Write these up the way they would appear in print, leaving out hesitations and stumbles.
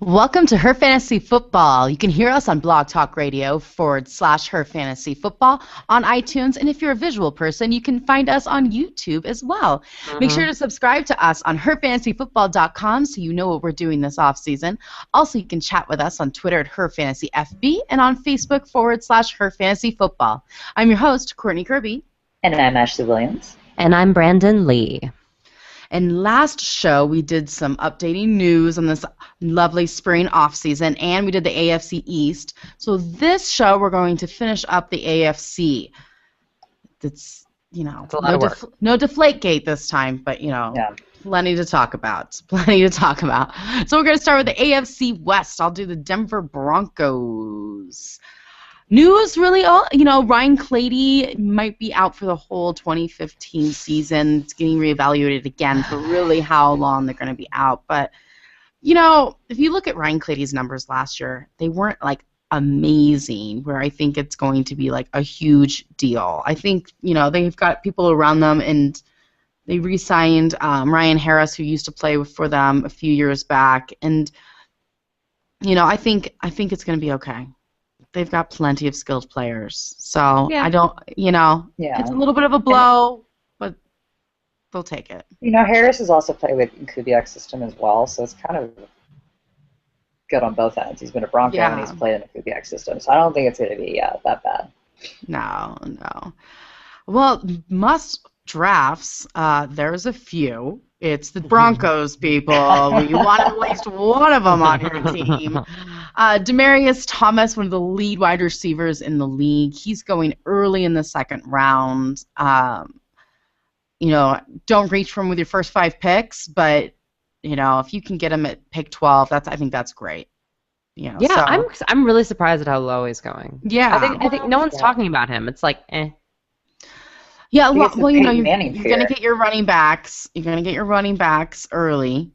Welcome to Her Fantasy Football. You can hear us on Blog Talk Radio /Her Fantasy Football on iTunes. And if you're a visual person, you can find us on YouTube as well. Make sure to subscribe to us on herfantasyfootball.com so you know what we're doing this off season. Also, you can chat with us on Twitter at HerFantasyFB and on Facebook /Her Fantasy Football. I'm your host, Courtney Kirby. And I'm Ashley Williams. And I'm Brandon Lee. And last show, we did some updating news on this lovely spring off-season, and we did the AFC East. So this show, we're going to finish up the AFC. It's, it's a lot of work. No Deflategate this time, but, plenty to talk about. So we're going to start with the AFC West. I'll do the Denver Broncos. News really, Ryan Clady might be out for the whole 2015 season. It's getting reevaluated again for really how long they're going to be out. But, if you look at Ryan Clady's numbers last year, they weren't, amazing, where I think it's going to be, a huge deal. I think, they've got people around them, and they re-signed Ryan Harris, who used to play for them a few years back. And, I think it's going to be okay. They've got plenty of skilled players. So I don't, it's a little bit of a blow, but they'll take it. Harris has also played with Kubiak's system as well, so it's kind of good on both ends. He's been a Bronco and he's played in the Kubiak system, so I don't think it's going to be that bad. No. Well, must drafts, there's a few. It's the Broncos, people. You want at least one of them on your team. Demaryius Thomas, one of the lead wide receivers in the league. He's going early in the second round. Don't reach for him with your first 5 picks, but, if you can get him at pick 12, I think that's great. I'm really surprised at how low he's going. Yeah. I think no one's talking about him. It's like, eh. Yeah, you're going to get your running backs. You're going to get your running backs early,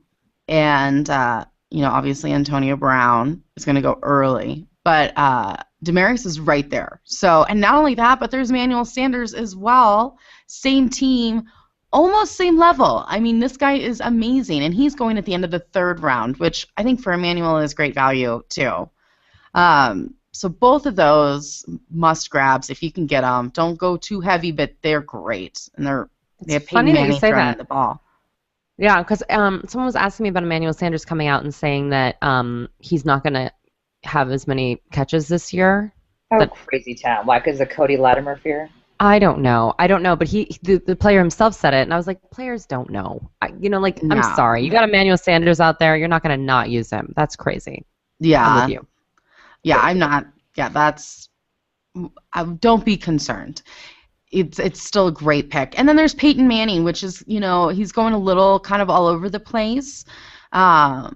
and obviously Antonio Brown is going to go early, but Demaryius is right there. So, and not only that, but there's Emmanuel Sanders as well. Same team, almost same level. I mean, this guy is amazing, and he's going at the end of the 3rd round, which I think for Emmanuel is great value too. So both of those must grabs if you can get them. Don't go too heavy, but they're great, and they have Peyton Manning throwing the ball. Yeah, because someone was asking me about Emmanuel Sanders coming out and saying that he's not going to have as many catches this year. Oh, crazy town! Why? Because of Cody Latimer fear? I don't know, but the player himself said it, and I was like, players don't know. No. I'm sorry, you got Emmanuel Sanders out there. You're not going to not use him. That's crazy. Yeah. I'm with you. Yeah, I'm not. Yeah, don't be concerned. It's still a great pick. And then there's Peyton Manning, which is, he's going a little kind of all over the place. But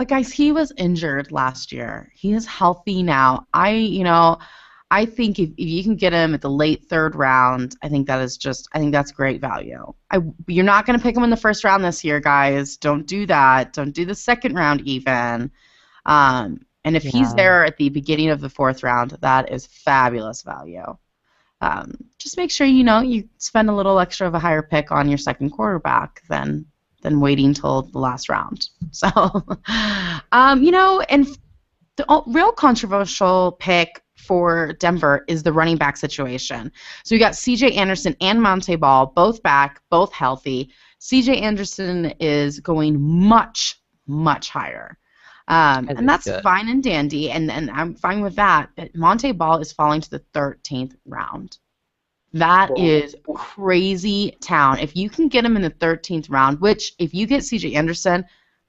guys, he was injured last year. He is healthy now. I think if you can get him at the late 3rd round, I think that's great value. You're not going to pick him in the 1st round this year, guys. Don't do that. Don't do the 2nd round even. And if he's there at the beginning of the 4th round, that is fabulous value. Just make sure you spend a little extra of a higher pick on your second quarterback than waiting till the last round. So, and the real controversial pick for Denver is the running back situation. So you got C.J. Anderson and Monte Ball, both back, both healthy. C.J. Anderson is going much, much higher. And that's good. Fine and dandy, and I'm fine with that. But Monte Ball is falling to the 13th round. That is crazy town. If you can get him in the 13th round, which if you get C.J. Anderson,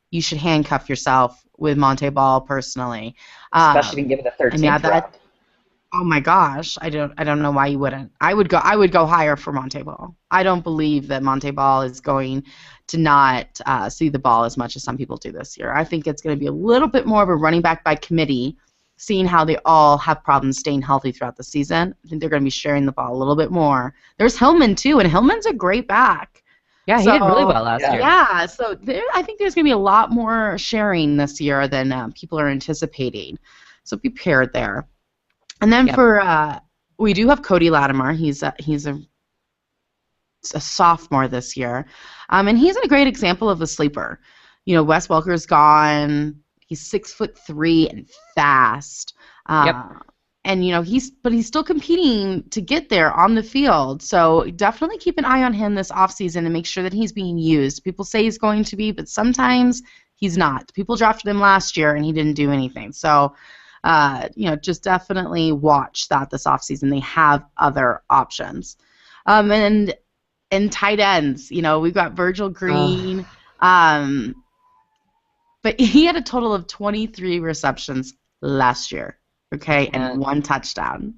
you should handcuff yourself with Monte Ball personally. Especially if you can give it the 13th round. Oh my gosh, I don't know why you wouldn't. I would go higher for Monte Ball. I don't believe that Monte Ball is going to not see the ball as much as some people do this year. I think it's going to be a little bit more of a running back by committee, seeing how they all have problems staying healthy throughout the season. I think they're going to be sharing the ball a little bit more. There's Hillman too, and Hillman's a great back. Yeah, he did really well last year. Yeah, so I think there's going to be a lot more sharing this year than people are anticipating. So be prepared there. And then we do have Cody Latimer. He's a sophomore this year, and he's a great example of a sleeper. Wes Welker's gone. He's 6'3" and fast. Yep. And he's still competing to get there on the field. So definitely keep an eye on him this offseason and make sure that he's being used. People say he's going to be, but sometimes he's not. People drafted him last year and he didn't do anything. So just definitely watch that this offseason. They have other options. And tight ends, we've got Virgil Green. But he had a total of 23 receptions last year. Okay, and 1 touchdown.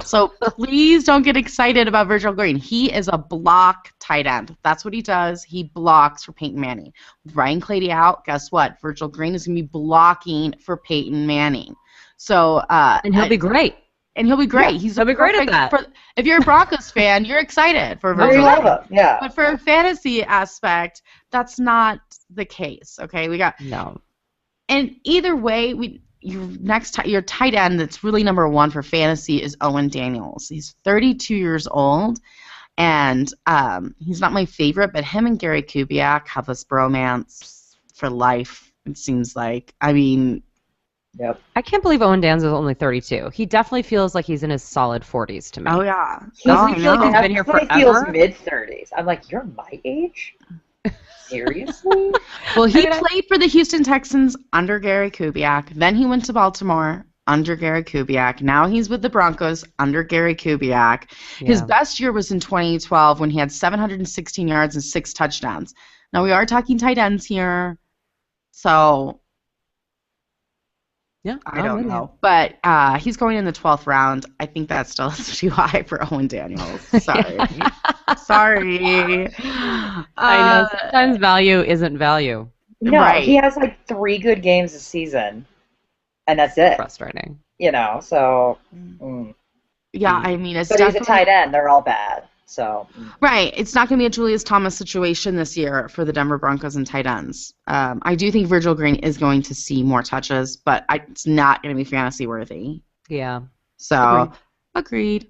So please don't get excited about Virgil Green. He is a block tight end. That's what he does. He blocks for Peyton Manning. With Ryan Clady out, guess what? Virgil Green is going to be blocking for Peyton Manning. So and he'll be great. And he'll be great. Yeah, he'll be great at that. If you're a Broncos fan, you're excited for Virgil Green. Yeah. But for a fantasy aspect, that's not the case. Okay, no. And either way, your tight end that's really number 1 for fantasy is Owen Daniels. He's 32 years old, and he's not my favorite, but him and Gary Kubiak have this bromance for life, it seems like. I mean... Yep. I can't believe Owen Daniels is only 32. He definitely feels like he's in his solid 40s to me. Oh, yeah. Doesn't he feel like he's been here forever? He feels mid-30s. I'm like, you're my age? Seriously? Well, he played for the Houston Texans under Gary Kubiak. Then he went to Baltimore under Gary Kubiak. Now he's with the Broncos under Gary Kubiak. Yeah. His best year was in 2012 when he had 716 yards and 6 touchdowns. Now, we are talking tight ends here, so... Yeah, I don't know. But he's going in the 12th round. I think that still is too high for Owen Daniels. Sorry. Sorry. I know. Sometimes value isn't value. No, right. He has like 3 good games a season, and that's it. Frustrating. So... Yeah, I mean, it's but he's a tight end. They're all bad. So right, it's not going to be a Julius Thomas situation this year for the Denver Broncos and tight ends. I do think Virgil Green is going to see more touches, but it's not going to be fantasy worthy. Yeah. So agreed.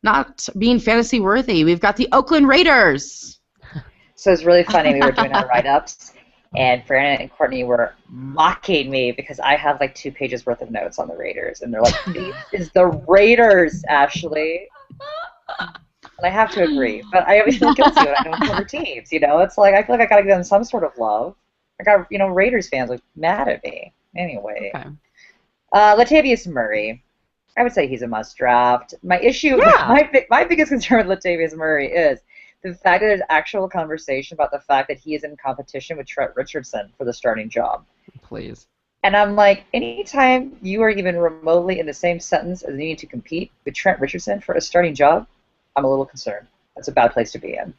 Not being fantasy worthy. We've got the Oakland Raiders. So it's really funny. We were doing our write-ups, and Fran and Courtney were mocking me because I have like 2 pages worth of notes on the Raiders, and they're like, "These is the Raiders, Ashley." And I have to agree, but I always feel guilty when I don't cover teams. It's like I feel like I got to give them some sort of love. I got Raiders fans are mad at me. Anyway, okay. Latavius Murray, I would say he's a must draft. My issue, my biggest concern with Latavius Murray is the fact that there's actual conversation about the fact that he is in competition with Trent Richardson for the starting job. Please. And I'm like, anytime you are even remotely in the same sentence as needing to compete with Trent Richardson for a starting job, I'm a little concerned. That's a bad place to be in.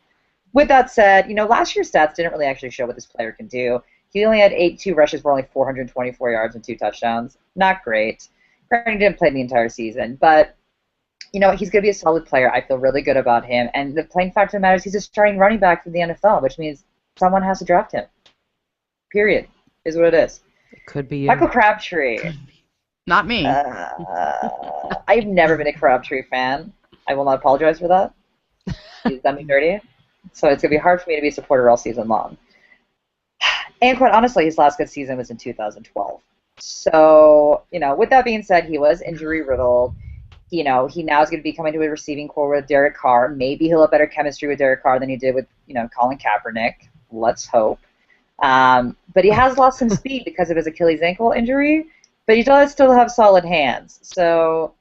With that said, last year's stats didn't really actually show what this player can do. He only had 82 rushes for only 424 yards and 2 touchdowns. Not great. Granted, he didn't play the entire season, but he's going to be a solid player. I feel really good about him. And the plain fact of the matter is he's a starting running back for the NFL, which means someone has to draft him. Period. Is what it is. It could be you. Michael Crabtree. Not me. I've never been a Crabtree fan. I will not apologize for that. He's done me dirty. So it's going to be hard for me to be a supporter all season long. And quite honestly, his last good season was in 2012. So, with that being said, he was injury-riddled. He now is going to be coming to a receiving core with Derek Carr. Maybe he'll have better chemistry with Derek Carr than he did with, Colin Kaepernick. Let's hope. But he has lost some speed because of his Achilles ankle injury. But he does still have solid hands. So,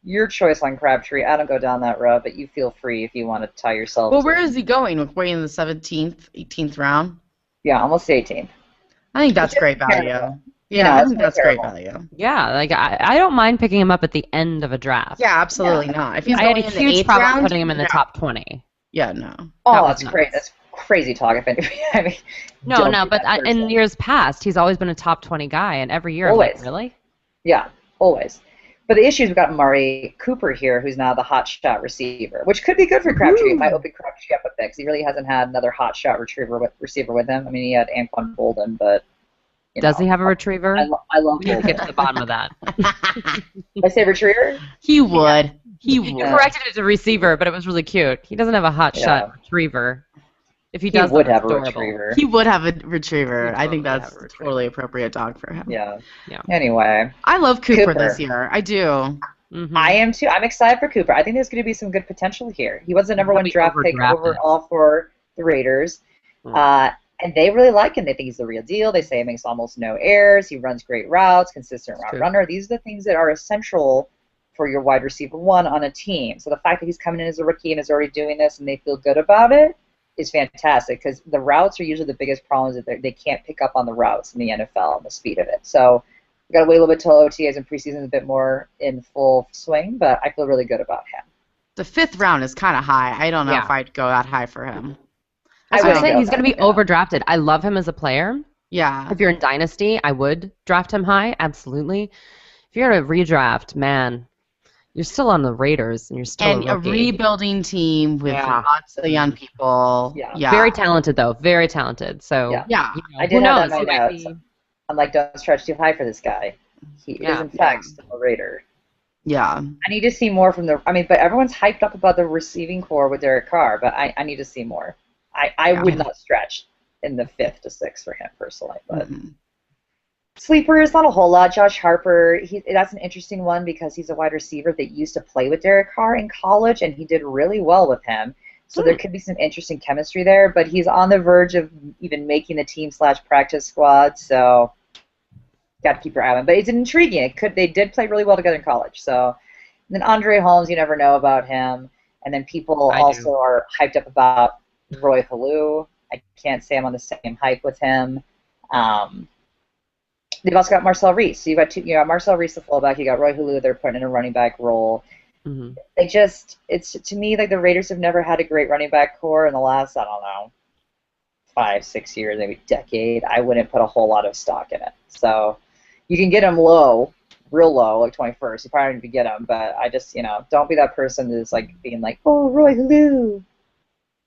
your choice on Crabtree. I don't go down that road, but you feel free if you want to tie yourself. Well, where is he going? Way in the 17th, 18th round? Yeah, almost 18th. I think that's great value. Yeah, I think that's great value. Yeah, like I don't mind picking him up at the end of a draft. Yeah, absolutely not. If he's I going had a in the huge 8th problem round, putting him in the top 20. Yeah, no. Oh, that's great. That's crazy talk. I mean, no, but in years past, he's always been a top 20 guy, and every year always. I'm like, really? Yeah, always. But the issue is we've got Murray Cooper here, who's now the hot shot receiver, which could be good for Crabtree. It might open Crabtree up a bit, because he really hasn't had another hot shot receiver with him. I mean, he had Anquan Bolden, but does he have a retriever? I love Bolden. Get to the bottom of that. Did I say retriever? He would. Yeah. He would. You corrected it to receiver, but it was really cute. He doesn't have a hot shot retriever. If he He does, would that's have a adorable. retriever. He would have a retriever. He'd I think totally that's have a a retriever. totally appropriate dog for him. Yeah. Yeah. Anyway, I love Cooper Cooper. this year. I do. Mhm. I am too. I'm excited for Cooper. I think there's going to be some good potential here. He was the number He'll one be draft pick overdrafted. overall for the Raiders. And they really like him. They think he's the real deal. They say he makes almost no errors. He runs great routes, consistent route runner. These are the things that are essential for your wide receiver one on a team. So the fact that he's coming in as a rookie and is already doing this and they feel good about it is fantastic because the routes are usually the biggest problems that they can't pick up on the routes in the NFL and the speed of it. So we've got to wait a little bit till OTAs and preseason is a bit more in full swing, but I feel really good about him. The 5th round is kind of high. I don't know Yeah. if I'd go that high for him. I would say go he's going to be that, yeah. overdrafted. I love him as a player. Yeah. If you're in Dynasty, I would draft him high, absolutely. If you're in a redraft, man, you're still on the Raiders and you're still And a a rookie. rebuilding team with Yeah. lots of young people. Yeah. Very talented, though. Very talented. So, Yeah. you know, I who did have knows? that He in my might notes. be- I'm like, don't stretch too high for this guy. He is, in fact, still a Raider. Yeah. I need to see more from the. I mean, but everyone's hyped up about the receiving core with Derek Carr, but I need to see more. I would not stretch in the 5th to 6th for him personally, but sleepers not a whole lot. Josh Harper, that's an interesting one because he's a wide receiver that used to play with Derek Carr in college, and he did really well with him. So there could be some interesting chemistry there, but he's on the verge of even making the team/practice squad, so got to keep your eye on him. But it's intriguing. They did play really well together in college. So and then Andre Holmes, you never know about him. And then people also are hyped up about Roy Halou. I can't say I'm on the same hype with him. They've also got Marcel Reese. So you got Marcel Reese, the fullback. You got Roy Halou. They're putting in a running back role. It's to me like the Raiders have never had a great running back core in the last, I don't know, 5-6 years, maybe decade. I wouldn't put a whole lot of stock in it. So you can get them low, real low, like 21st. You probably don't even get them, but I just, don't be that person that's like being like, oh, Roy Halou.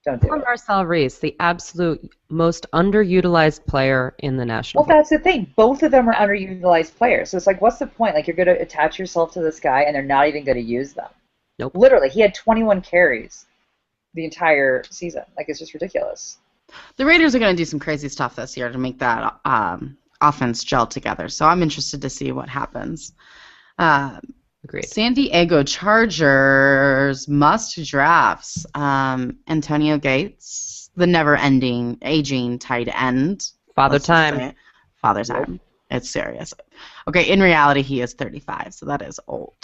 Don't do it. Marcel Reese, the absolute most underutilized player in the National Well, that's the thing. Both of them are underutilized players. So it's like, what's the point? Like, you're going to attach yourself to this guy, and they're not even going to use them. Nope. Literally, he had 21 carries the entire season. Like, it's just ridiculous. The Raiders are going to do some crazy stuff this year to make that offense gel together. So I'm interested to see what happens. Agreed. San Diego Chargers must drafts. Antonio Gates, the never-ending aging tight end. Father Let's just time. say it. Father time. It's serious. Okay, in reality, he is 35, so that is old.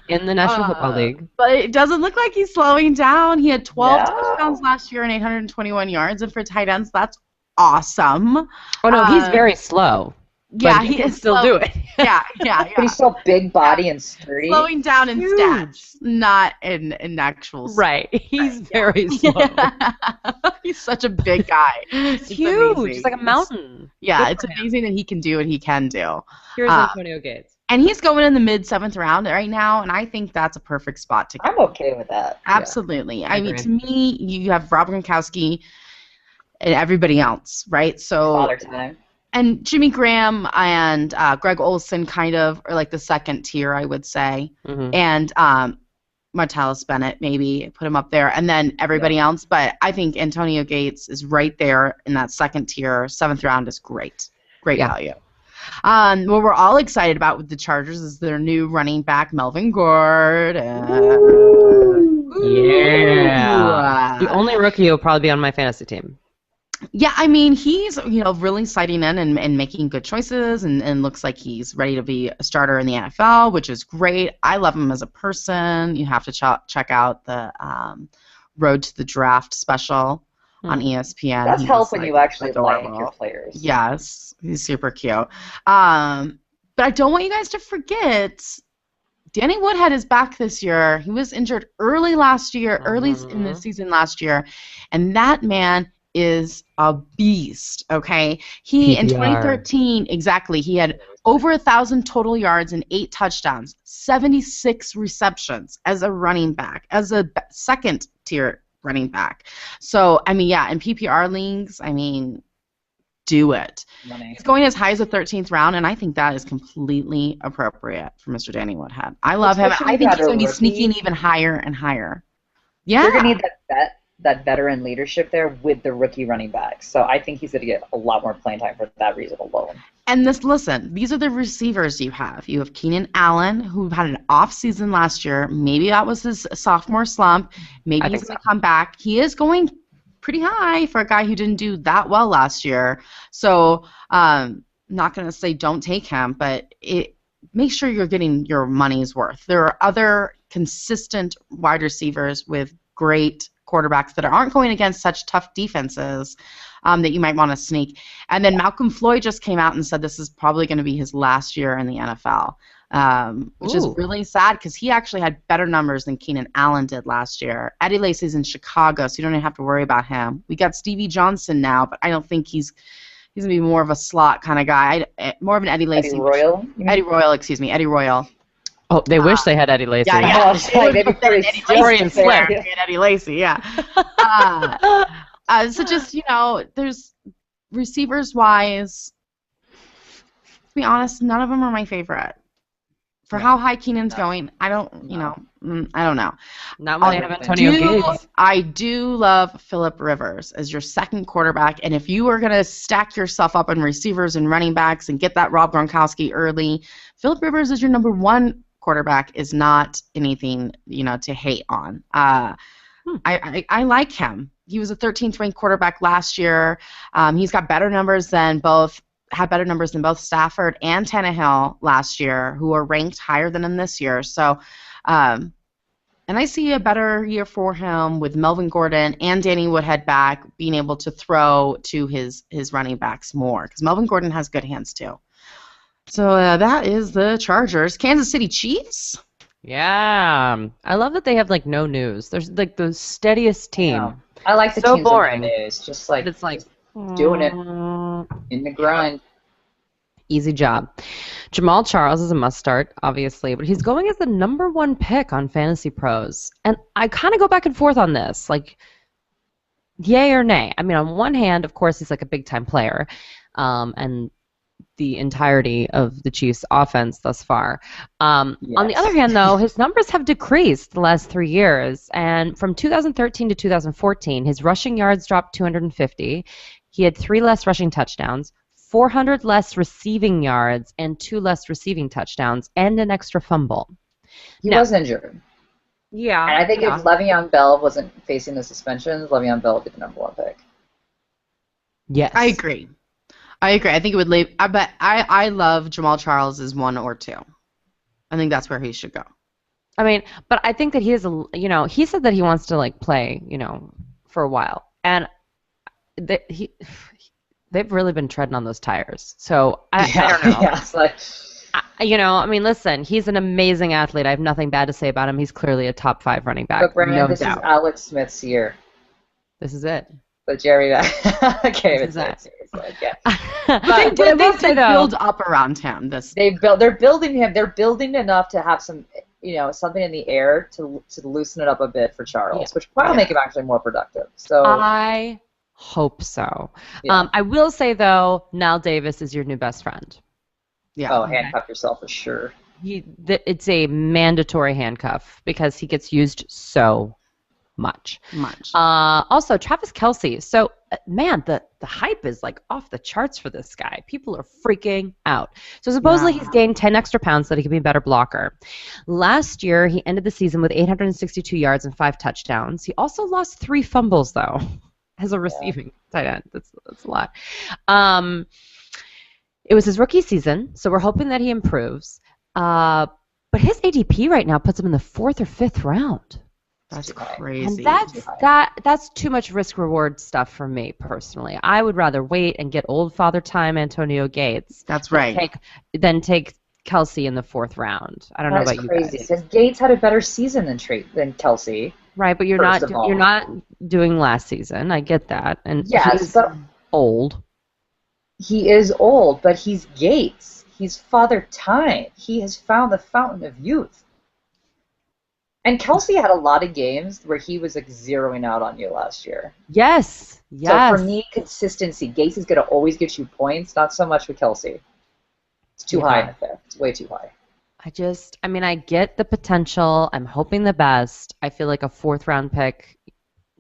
In the National Football League. But it doesn't look like he's slowing down. He had 12 touchdowns last year and 821 yards, and for tight ends, that's awesome. Oh, no, he's very slow. Yeah, he can is still do it. Yeah. But he's still big body and sturdy. Slowing down in stats, not in actual stats. Right. He's very slow. He's such a big guy. He's It's huge. amazing. He's like a mountain. Yeah, Good it's for him. amazing that he can do what he can do. Here's Antonio Gates. And he's going in the mid-7th round right now, and I think that's a perfect spot to go. I'm okay with that. Absolutely. I I mean, agree. to me, you have Rob Gronkowski and everybody else, right? So, Father time. and Jimmy Graham and Greg Olson kind of are like the second tier, I would say. Mhm. And Martellus Bennett, maybe put him up there, and then everybody else. But I think Antonio Gates is right there in that second tier. 7th round is great. Great value. What we're all excited about with the Chargers is their new running back, Melvin Gordon. Yeah. The only rookie who'll probably be on my fantasy team. Yeah, I mean, he's, really sliding in and making good choices and looks like he's ready to be a starter in the NFL, which is great. I love him as a person. You have to check out the Road to the Draft special on ESPN. That's He's, helping you actually adorable. like your players. Yes, he's super cute. But I don't want you guys to forget, Danny Woodhead is back this year. He was injured early in the season last year, and that man is a beast, okay? He, in 2013, exactly, he had over 1,000 total yards and 8 touchdowns, 76 receptions as a running back, as a second-tier running back. So, I mean, yeah, in PPR leagues, I mean, do it. Money. He's going as high as the 13th round, and I think that is completely appropriate for Mr. Danny Woodhead. I love him. Especially I think if he's going to be you're a sneaking rookie. even higher and higher. Yeah. You're going to need that that veteran leadership there with the rookie running backs. So I think he's going to get a lot more playing time for that reason alone. And listen, these are the receivers you have. You have Keenan Allen, who had an off season last year. Maybe that was his sophomore slump. Maybe he's going to come back. He is going pretty high for a guy who didn't do that well last year. So not going to say don't take him, but make sure you're getting your money's worth. There are other consistent wide receivers with great quarterbacks that aren't going against such tough defenses that you might want to sneak. And then Malcolm Floyd just came out and said this is probably going to be his last year in the NFL, which is really sad because he actually had better numbers than Keenan Allen did last year. Eddie Lacy's in Chicago, so you don't even have to worry about him. We got Stevie Johnson now, but I don't think he's going to be more of a slot kind of guy. More of an Eddie Lacy. Eddie Royal. Oh, they wish they had Eddie Lacy. Yeah. They'd be pretty Freudian slip. Eddie Lacy, yeah. So just, there's receivers-wise, to be honest, none of them are my favorite. For how high Keenan's going, I don't know. Not when they have Antonio Gates. I do love Phillip Rivers as your second quarterback, and if you are going to stack yourself up on receivers and running backs and get that Rob Gronkowski early, Phillip Rivers as your number one quarterback is not anything, to hate on. I like him. He was a 13th ranked quarterback last year. He's got better numbers than both Stafford and Tannehill last year, who are ranked higher than him this year. So, and I see a better year for him with Melvin Gordon and Danny Woodhead back, being able to throw to his running backs more, because Melvin Gordon has good hands too. So that is the Chargers. Kansas City Chiefs. Yeah, I love that they have no news. There's the steadiest team. Yeah. I like the so teams boring. News. Just it's doing it in the grind. Easy job. Jamal Charles is a must start, obviously, but he's going as the number one pick on Fantasy Pros. And I kind of go back and forth on this, yay or nay. I mean, on one hand, of course, he's a big-time player, and the entirety of the Chiefs' offense thus far. On the other hand, though, his numbers have decreased the last 3 years. And from 2013 to 2014, his rushing yards dropped 250. He had 3 less rushing touchdowns, 400 less receiving yards, and 2 less receiving touchdowns, and an extra fumble. He was injured. Yeah. And I think if Le'Veon Bell wasn't facing the suspensions, Le'Veon Bell would be the number one pick. Yes. I agree. I think it would leave. But I love Jamal Charles as 1 or 2. I think that's where he should go. I mean, but I think that he is he said that he wants to play, for a while, and they've really been treading on those tires. So I don't know. Yeah, it's I mean, listen, he's an amazing athlete. I have nothing bad to say about him. He's clearly a top 5 running back. But Brandon, no this doubt. is Alex Smith's year. This is it. But Jerry, okay, This is it. But they did build up around him. They're building him. They're building enough to have some, something in the air to loosen it up a bit for Charles, which will probably make him actually more productive. So I hope so. Yeah. I will say though, Nile Davis is your new best friend. Yeah. Oh, handcuff yourself for sure. It's a mandatory handcuff because he gets used so much. Also, Travis Kelce. So, man, the hype is off the charts for this guy. People are freaking out. So supposedly he's gained 10 extra pounds so that he can be a better blocker. Last year, he ended the season with 862 yards and 5 touchdowns. He also lost 3 fumbles, though, as a receiving tight end. That's a lot. It was his rookie season, so we're hoping that he improves. But his ADP right now puts him in the 4th or 5th round. That's crazy. And that's too much risk-reward stuff for me, personally. I would rather wait and get old Father Time Antonio Gates. That's right. Than take Kelce in the 4th round. I don't know about you guys. Because Gates had a better season than Kelce. Right, but you're not doing last season. I get that. And yes, but old. He is old, but he's Gates. He's Father Time. He has found the fountain of youth. And Kelce had a lot of games where he was zeroing out on you last year. Yes. So for me, consistency. Gates is going to always get you points, not so much with Kelce. It's too high in the 5th. It's way too high. I get the potential. I'm hoping the best. I feel like a 4th round pick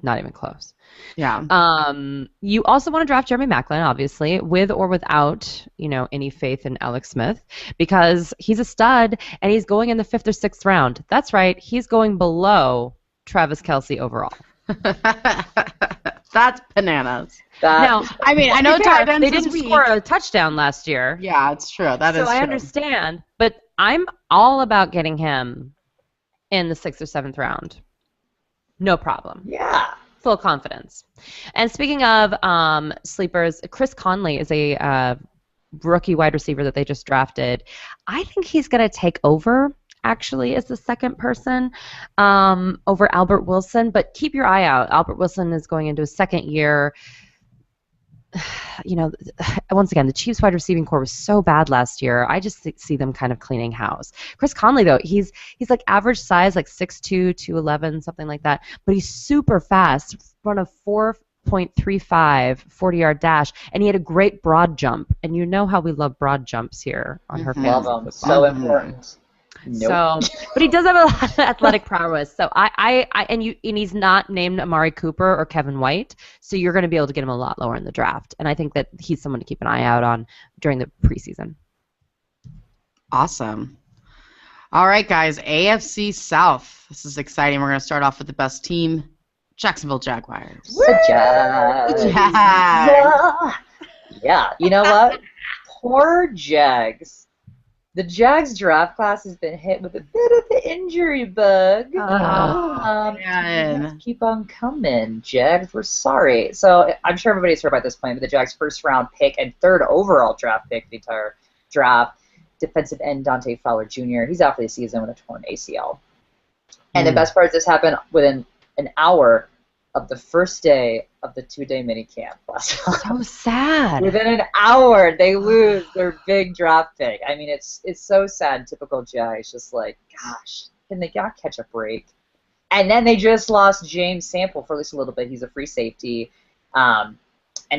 Not even close. Yeah. You also want to draft Jeremy Maclin, obviously, with or without, any faith in Alex Smith, because he's a stud and he's going in the 5th or 6th round. That's right. He's going below Travis Kelce overall. That's bananas. Now, I mean, I know tight ends they didn't score a touchdown last year. Yeah, it's true. That is true. So I understand, but I'm all about getting him in the 6th or 7th round. No problem. Yeah. Full confidence. And speaking of sleepers, Chris Conley is a rookie wide receiver that they just drafted. I think he's going to take over, actually, as the second person over Albert Wilson. But keep your eye out. Albert Wilson is going into his second year. Once again, the Chiefs wide receiving core was so bad last year. I just see them kind of cleaning house. Chris Conley, though, he's like average size, like 6'2", 211, something like that. But he's super fast, run a 4.35 40-yard dash, and he had a great broad jump. And you know how we love broad jumps here on her family. Love them. So important. Nope. So, but he does have a lot of athletic prowess. So and he's not named Amari Cooper or Kevin White. So you're going to be able to get him a lot lower in the draft. And I think that he's someone to keep an eye out on during the preseason. Awesome. All right, guys. AFC South. This is exciting. We're going to start off with the best team, Jacksonville Jaguars. The Jags. Yeah. You know what? Poor Jags. The Jags draft class has been hit with a bit of the injury bug. Man. Keep on coming, Jags. We're sorry. So I'm sure everybody's heard about this point, but the Jags' first-round pick and third overall draft pick the entire draft, defensive end Dante Fowler Jr., he's out for the season with a torn ACL. And the best part is this happened within an hour of the first day of the 2-day minicamp last month. So sad. Within an hour, they lose their big draft pick. I mean, it's so sad. Typical Jags, just like, gosh, can they not catch a break? And then they just lost James Sample for at least a little bit. He's a free safety. And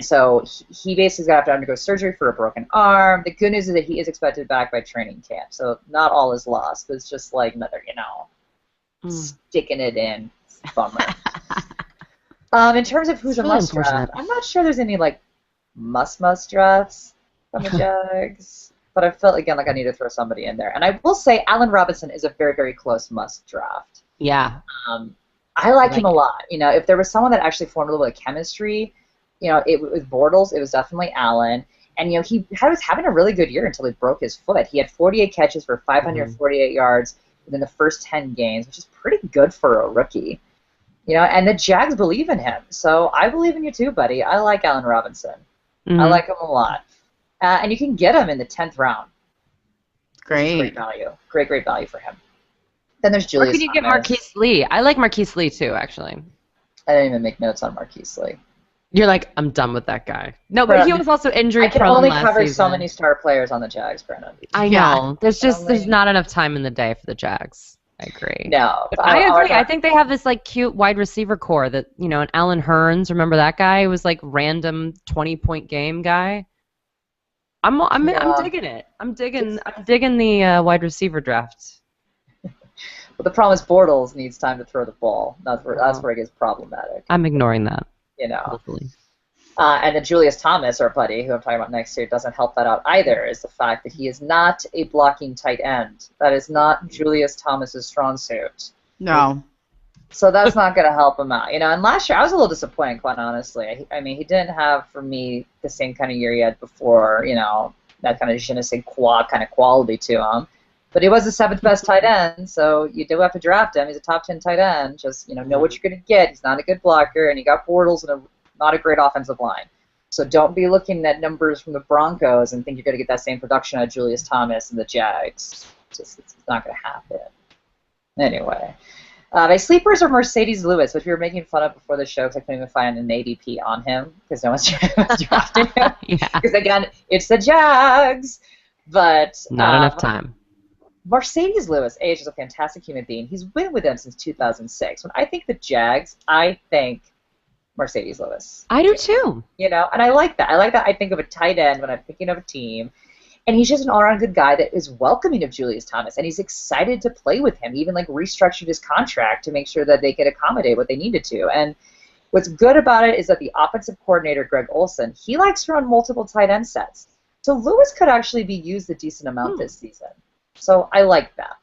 so he basically got to undergo surgery for a broken arm. The good news is that he is expected back by training camp. So not all is lost. But it's just like another, sticking it in. Bummer. In terms of who's a must draft, I'm not sure there's any must drafts from the Jags, but I felt again like I need to throw somebody in there. And I will say Allen Robinson is a very, very close must draft. Yeah. I like him a lot. If there was someone that actually formed a little bit of chemistry, with Bortles, it was definitely Allen. And he was having a really good year until he broke his foot. He had 48 catches for 548 yards within the first 10 games, which is pretty good for a rookie. And the Jags believe in him. So I believe in you too, buddy. I like Allen Robinson. I like him a lot. And you can get him in the 10th round. Great. Great value. Great value for him. Then there's Julius Or can you get Marquise Lee? I like Marquise Lee too, actually. I didn't even make notes on Marquise Lee. You're like, I'm done with that guy. No, but he was also injury prone last season. I can only cover so many star players on the Jags, Brennan. I know. There's not enough time in the day for the Jags. I agree. No. I agree. I think they have this cute wide receiver core that, and Alan Hearns, remember that guy? He was random 20-point game guy. I'm digging it. I'm digging the wide receiver draft. But the problem is Bortles needs time to throw the ball. That's where it gets problematic. I'm ignoring that. Hopefully. And then Julius Thomas, our buddy, who I'm talking about next year, doesn't help that out either, is the fact that he is not a blocking tight end. That is not Julius Thomas's strong suit. No. So that's not going to help him out. And last year I was a little disappointed, quite honestly. I mean, he didn't have, for me, the same kind of year he had before, that kind of je ne sais quoi kind of quality to him. But he was the 7th best tight end, so you do have to draft him. He's a top 10 tight end. Just, know what you're going to get. He's not a good blocker, and you got Bortles and not a great offensive line. So don't be looking at numbers from the Broncos and think you're going to get that same production out of Julius Thomas and the Jags. It's not going to happen. Anyway. My sleepers are Mercedes Lewis, which we were making fun of before the show because I couldn't even find an ADP on him because no one's drafting him. Yeah. Because, again, it's the Jags. But not enough time. Mercedes Lewis, age is a fantastic human being. He's been with them since 2006. When I think the Jags, I think Mercedes Lewis. I do too. And I like that. I think of a tight end when I'm thinking of a team. And he's just an all-around good guy that is welcoming of Julius Thomas, and he's excited to play with him. He even restructured his contract to make sure that they could accommodate what they needed to. And What's good about it is that the offensive coordinator, Greg Olson, he likes to run multiple tight end sets. So Lewis could actually be used a decent amount this season. So I like that.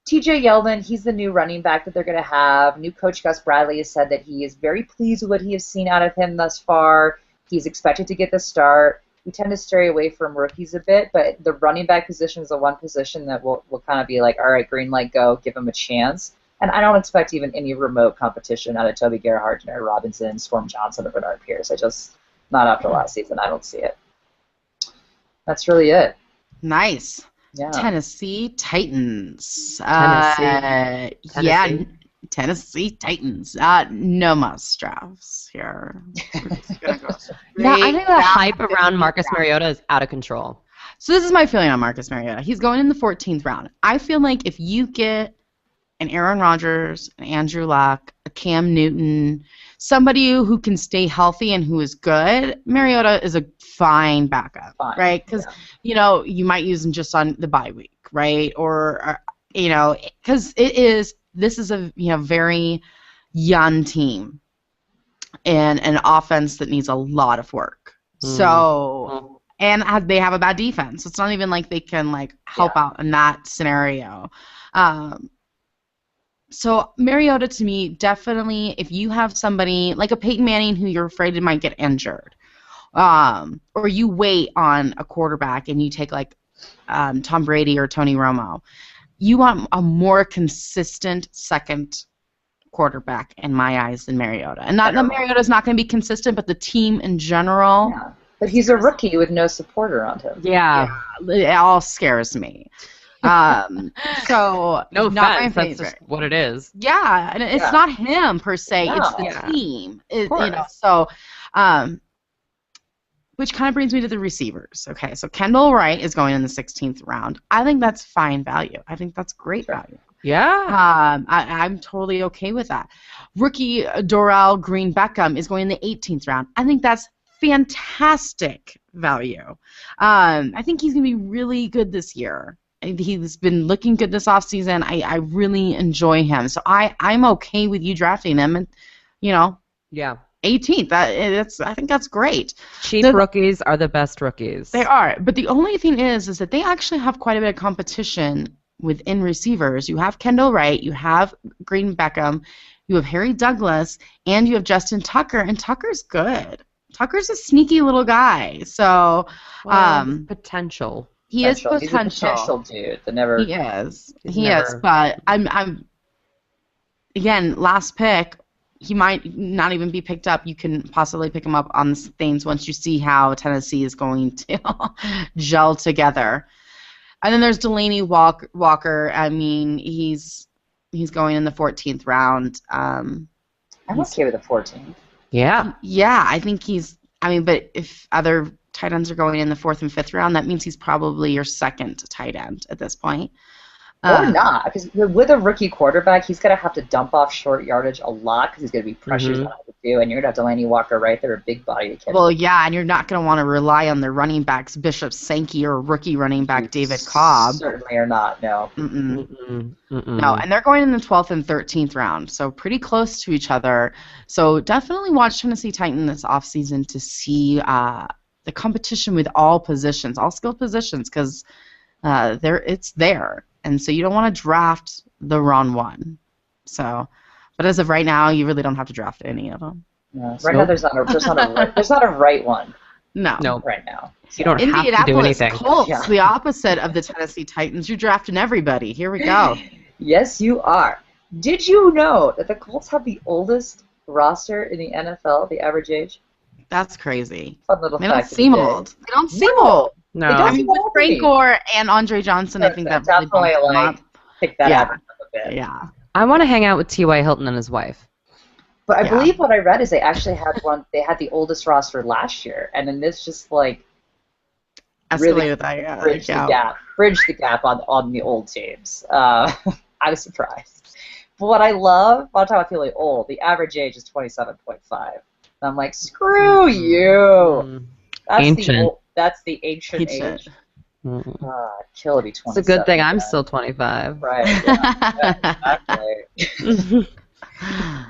TJ Yeldon, he's the new running back that they're going to have. New coach Gus Bradley has said that he is very pleased with what he has seen out of him thus far. He's expected to get the start. We tend to stray away from rookies a bit, but the running back position is the one position that will kind of be like, all right, green light, go, give him a chance. And I don't expect even any remote competition out of Toby Gerhardt, Jerry Robinson, Storm Johnson, or Bernard Pierce. Not after last season. I don't see it. That's really it. Nice. Yeah. Tennessee Titans. Tennessee. Yeah, Tennessee Titans. No must-drafts here. Yeah, I think the hype around Marcus Mariota is out of control. So this is my feeling on Marcus Mariota. He's going in the 14th round. I feel like if you get an Aaron Rodgers, an Andrew Luck, a Cam Newton, somebody who can stay healthy and who is good, Mariota is a fine backup, right? Because, you might use him just on the bye week, right? Or because this is a very young team and an offense that needs a lot of work. So, and they have a bad defense. It's not even like they can help out in that scenario. So Mariota, to me, definitely, if you have somebody like a Peyton Manning who you're afraid it might get injured, or you wait on a quarterback and you take Tom Brady or Tony Romo, you want a more consistent second quarterback in my eyes than Mariota. And not that Mariota's not going to be consistent, but the team in general. Yeah. But he's a rookie with no support around him. Yeah. It all scares me. So no not offense, that's just what it is. Yeah, and it's not him per se; it's the team. So, which kind of brings me to the receivers. Okay, so Kendall Wright is going in the 16th round. I think that's fine value. I think that's great value. Yeah. I'm totally okay with that. Rookie Dorrell Green Beckham is going in the 18th round. I think that's fantastic value. I think he's going to be really good this year. He's been looking good this offseason. I really enjoy him. So I'm okay with you drafting him. And, yeah. 18th. I think that's great. Cheap rookies are the best rookies. They are. But the only thing is that they actually have quite a bit of competition within receivers. You have Kendall Wright. You have Green Beckham. You have Harry Douglas. And you have Justin Tucker. And Tucker's good. Tucker's a sneaky little guy. So, potential. He is potential. He's a potential dude. He is. He is. But I'm again, last pick. He might not even be picked up. You can possibly pick him up on things once you see how Tennessee is going to gel together. And then there's Delaney Walker. I mean, he's going in the 14th round. I'm okay with the 14th. Yeah. Yeah, I think but if other tight ends are going in the 4th and 5th round, that means he's probably your second tight end at this point. Or not, because with a rookie quarterback, he's going to have to dump off short yardage a lot because he's going to be pressured on what to do, and you're going to have Delaney Walker right there, a big body to catch. Well, yeah, and you're not going to want to rely on the running backs, Bishop Sankey or rookie running back David Cobb. Certainly are not, no. No, and they're going in the 12th and 13th round, so pretty close to each other. So definitely watch Tennessee Titan this offseason to see the competition with all positions, all skilled positions, because it's there. And so you don't want to draft the wrong one. So, but as of right now, you really don't have to draft any of them. No, right now there's not a right one. No. Right now. You don't have to do anything. Colts, the opposite of the Tennessee Titans. You're drafting everybody. Here we go. Yes, you are. Did you know that the Colts have the oldest roster in the NFL, the average age? That's crazy. Fun little They fact don't seem old. They don't seem old. No. I mean, with Frank Gore and Andre Johnson, I think that really bumped them up. Pick that average up a bit. Yeah. I want to hang out with T.Y. Hilton and his wife. But I believe what I read is they actually had one. They had the oldest roster last year, and then this just really bridged the gap on the old teams. I was surprised. But what I love, by the time I feel like old, the average age is 27.5. And I'm like, screw you. That's the ancient age. Kill it be 27. It's a good thing I'm still 25. Right. Yeah, exactly.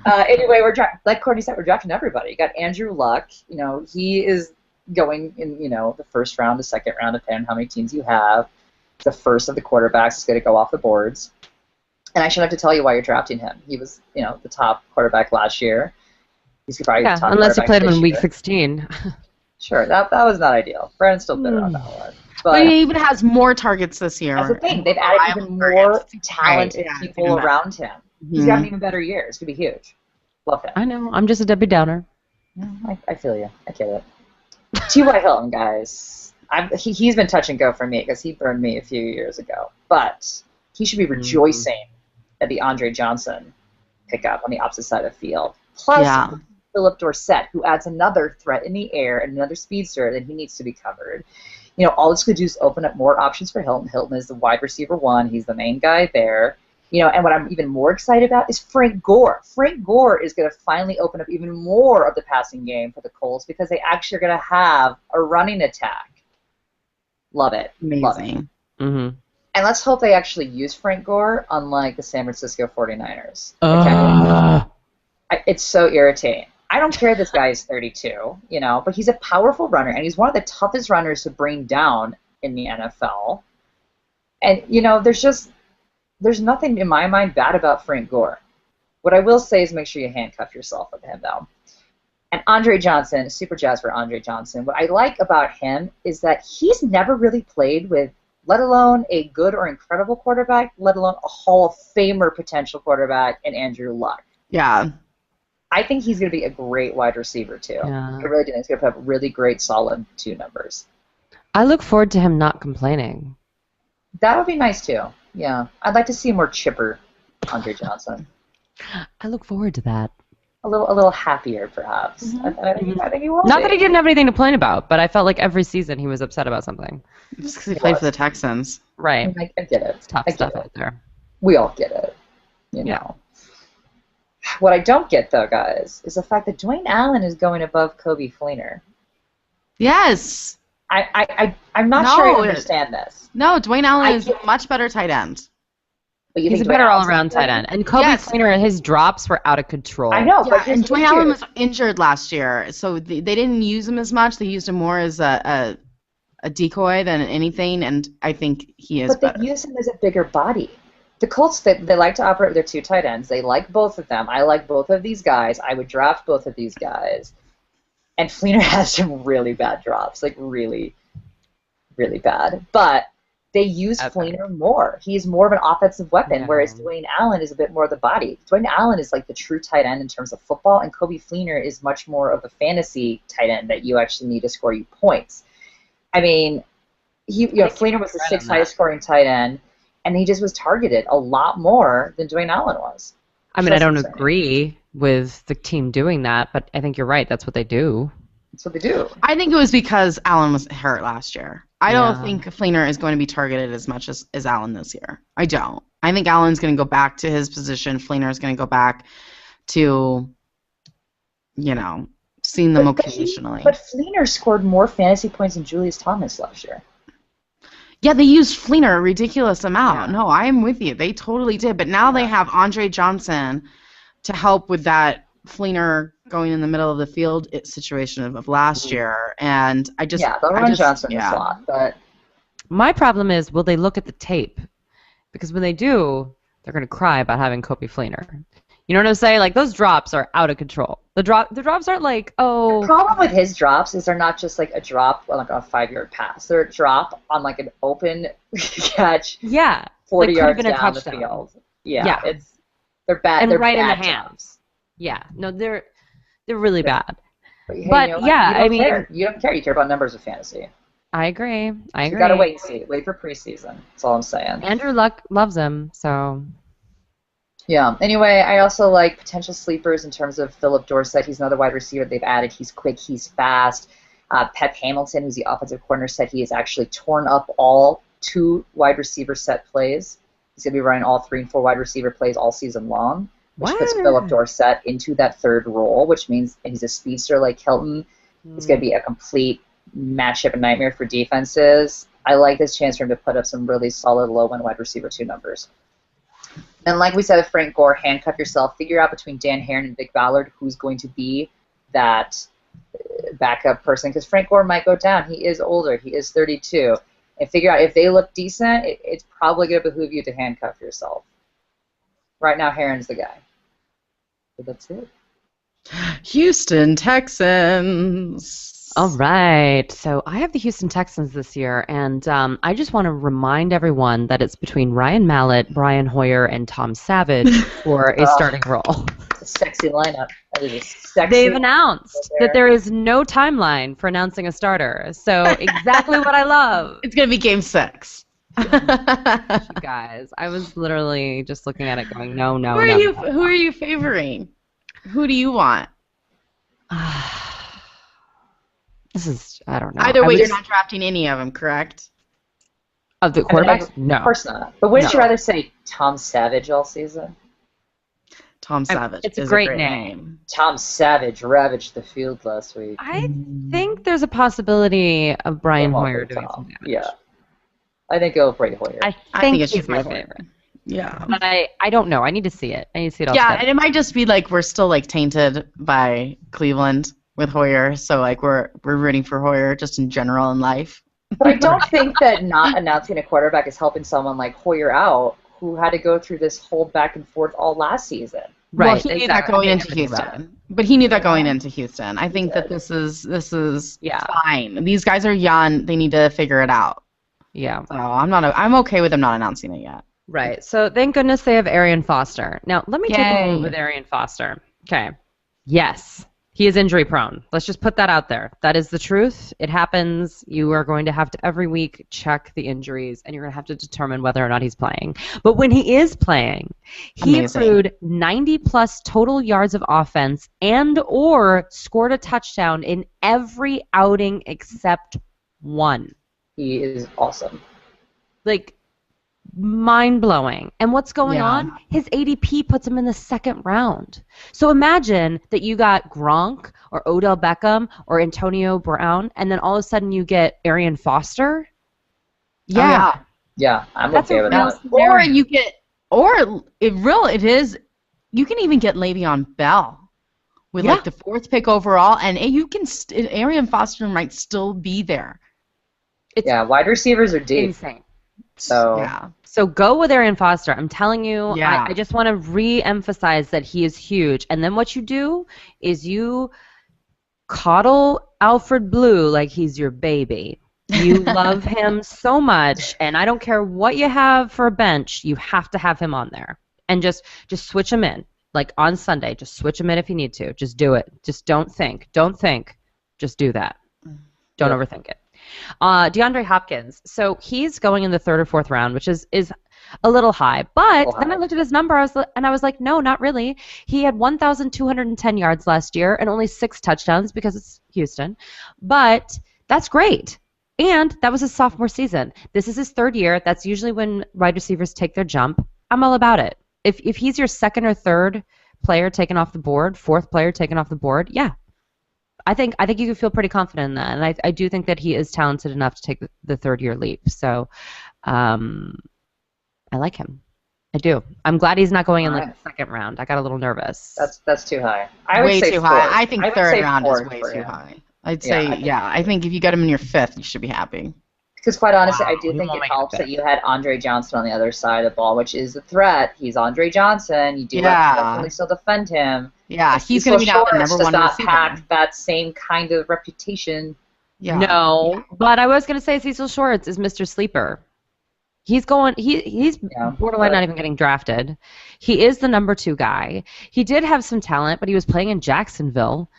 Anyway, like Courtney said, we're drafting everybody. You got Andrew Luck. He is going in, the first round, the second round, depending on how many teams you have. The first of the quarterbacks is going to go off the boards. And I shouldn't have to tell you why you're drafting him. He was, the top quarterback last year. He's probably the top unless you quarterback played him this in week year. 16. Sure, that was not ideal. Brandon's still bitter on that one. But he even has more targets this year. That's the thing. They've added even more talented people around him. He's got an even better year. It's going to be huge. Love him. I know. I'm just a Debbie Downer. Yeah, I feel you. I get it. T.Y. Hilton, guys. He's been touch and go for me because he burned me a few years ago. But he should be rejoicing at the Andre Johnson pickup on the opposite side of the field. Plus, Philip Dorsett, who adds another threat in the air and another speedster that he needs to be covered. All this could do is open up more options for Hilton. Hilton is the wide receiver one. He's the main guy there. And what I'm even more excited about is Frank Gore. Frank Gore is going to finally open up even more of the passing game for the Colts because they actually are going to have a running attack. Love it. Amazing. Love it. Mm-hmm. And let's hope they actually use Frank Gore, unlike the San Francisco 49ers. It's so irritating. I don't care this guy is 32, but he's a powerful runner, and he's one of the toughest runners to bring down in the NFL. And, there's nothing in my mind bad about Frank Gore. What I will say is make sure you handcuff yourself with him, though. And Andre Johnson, super jazz for Andre Johnson. What I like about him is that he's never really played with, let alone a good or incredible quarterback, let alone a Hall of Famer potential quarterback in Andrew Luck. Yeah. I think he's going to be a great wide receiver, too. Yeah. I really do. He's going to have really great, solid 2 numbers. I look forward to him not complaining. That would be nice, too. Yeah. I'd like to see more chipper Andre Johnson. I look forward to that. A little happier, perhaps. Mm-hmm. I think he will. Not that he didn't have anything to complain about, but I felt like every season he was upset about something. Just because he played for the Texans. Right. I get it. It's tough stuff out there. We all get it. You know. What I don't get, though, guys, is the fact that Dwayne Allen is going above Coby Fleener. Yes. I'm not sure I understand this. No, Dwayne Allen is a much better tight end. But he's a better all-around tight end. And Coby Fleener, his drops were out of control. I know, but and Dwayne Allen was injured last year, so they didn't use him as much. They used him more as a decoy than anything, and I think he is better. But they use him as a bigger body. The Colts, they like to operate with their 2 tight ends. They like both of them. I like both of these guys. I would draft both of these guys. And Fleener has some really bad drops, like really, really bad. But they use Fleener more. He's more of an offensive weapon, whereas Dwayne Allen is a bit more of the body. Dwayne Allen is like the true tight end in terms of football, and Coby Fleener is much more of a fantasy tight end that you actually need to score you points. I mean, Fleener was the 6th highest scoring tight end, and he just was targeted a lot more than Dwayne Allen was. I mean, I don't agree with the team doing that, but I think you're right. That's what they do. That's what they do. I think it was because Allen was hurt last year. I don't think Fleener is going to be targeted as much as Allen this year. I don't. I think Allen's going to go back to his position. Fleener is going to go back to, seeing them occasionally. But Fleener scored more fantasy points than Julius Thomas last year. Yeah, they used Fleener a ridiculous amount. Yeah. No, I am with you. They totally did. But now they have Andre Johnson to help with that Fleener going in the middle of the field situation of last year. And I just... Yeah, they'll run Johnson a slot. But my problem is, will they look at the tape? Because when they do, they're going to cry about having Coby Fleener. You know what I'm saying? Like, those drops are out of control. The drops aren't like, oh... The problem with his drops is they're not just like a drop on like a 5-yard pass. They're a drop on like an open catch 40 yards down the field. Yeah. They're bad. And they're right bad in the hands. drops. Yeah. No, they're really bad. But you don't care. You care about numbers of fantasy. I agree. You gotta wait and see. Wait for preseason. That's all I'm saying. Andrew Luck loves him, so... Yeah. Anyway, I also like potential sleepers in terms of Philip Dorsett. He's another wide receiver they've added. He's quick. He's fast. Pep Hamilton, who's the offensive coordinator, said he has actually torn up all 2 wide receiver set plays. He's going to be running all 3 and 4 wide receiver plays all season long, which puts Philip Dorsett into that 3rd role, which means he's a speedster like Hilton. He's going to be a complete matchup nightmare for defenses. I like this chance for him to put up some really solid low-end wide receiver 2 numbers. Then, like we said with Frank Gore, handcuff yourself. Figure out between Dan Herron and Vic Ballard who's going to be that backup person. Because Frank Gore might go down. He is older. He is 32. And figure out if they look decent, it's probably going to behoove you to handcuff yourself. Right now, Herron's the guy. But that's it. Houston Texans. All right. So I have the Houston Texans this year, and I just want to remind everyone that it's between Ryan Mallett, Brian Hoyer, and Tom Savage for a starting role. It's a sexy lineup. That is a sexy. They've announced that there is no timeline for announcing a starter. So exactly what I love. It's going to be game 6. You guys, I was literally just looking at it going, no. Who are you favoring? Who do you want? This is, I don't know. Either way, you're not drafting any of them, correct? Of the quarterbacks? No. Of course not. But wouldn't you rather say Tom Savage all season? Tom Savage. It's a great name. Tom Savage ravaged the field last week. I think there's a possibility of Brian Hoyer doing some damage. Yeah. I think go Brian Hoyer. I think he's my favorite. Yeah. But I don't know. I need to see it. I need to see it all Yeah, together. and it might just be like we're still like tainted by Cleveland with Hoyer, so like we're rooting for Hoyer just in general in life. But I don't think that not announcing a quarterback is helping someone like Hoyer out, who had to go through this whole back and forth all last season. Right. Well, he knew that going into Houston. But he knew that going into Houston. I think that this is fine. These guys are young. They need to figure it out. Yeah. So I'm okay with them not announcing it yet. Right. So thank goodness they have Arian Foster. Now, let me take a moment with Arian Foster. Okay. Yes. He is injury prone. Let's just put that out there. That is the truth. It happens. You are going to have to every week check the injuries, and you're going to have to determine whether or not he's playing. But when he is playing, he accrued 90-plus total yards of offense and or scored a touchdown in every outing except one. He is awesome. Like, mind-blowing. And what's going on? His ADP puts him in the second round. So imagine that you got Gronk or Odell Beckham or Antonio Brown, and then all of a sudden you get Arian Foster. Yeah. Yeah, I'm okay with that. Or you get, you can even get Le'Veon Bell with like the 4th pick overall, and you can, Arian Foster might still be there. Wide receivers are deep. Insane. So go with Arian Foster. I'm telling you, Yeah. I just want to re-emphasize that he is huge. And then what you do is you coddle Alfred Blue like he's your baby. You love him so much, and I don't care what you have for a bench, you have to have him on there. And just switch him in. Like on Sunday, just switch him in if you need to. Just do it. Just don't think. Don't think. Just do that. Don't overthink it. DeAndre Hopkins. So he's going in the 3rd or 4th round, which is a little high. But then I looked at his number, and I was like, no, not really. He had 1,210 yards last year and only 6 touchdowns because it's Houston. But that's great. And that was his sophomore season. This is his 3rd year. That's usually when wide receivers take their jump. I'm all about it. If he's your 2nd or 3rd player taken off the board, 4th player taken off the board, yeah. I think you can feel pretty confident in that, and I do think that he is talented enough to take the 3rd-year leap. So, I like him. I do. I'm glad he's not going in like the 2nd round. I got a little nervous. That's too high. I would way say too 4th. high. I think I would 3rd say round is 4th way for too him. high. I'd say I think if you get him in your 5th, you should be happy. Because quite honestly, I do you think won't it make it helps back. that you had Andre Johnson on the other side of the ball, which is a threat. He's Andre Johnson. You do have to definitely still defend him. Yeah, he's going to be now the number 1 does not receiver. have that same kind of reputation. Yeah. No, but I was going to say Cecil Shorts is Mr. Sleeper. He's borderline not even getting drafted. He is the number 2 guy. He did have some talent, but he was playing in Jacksonville.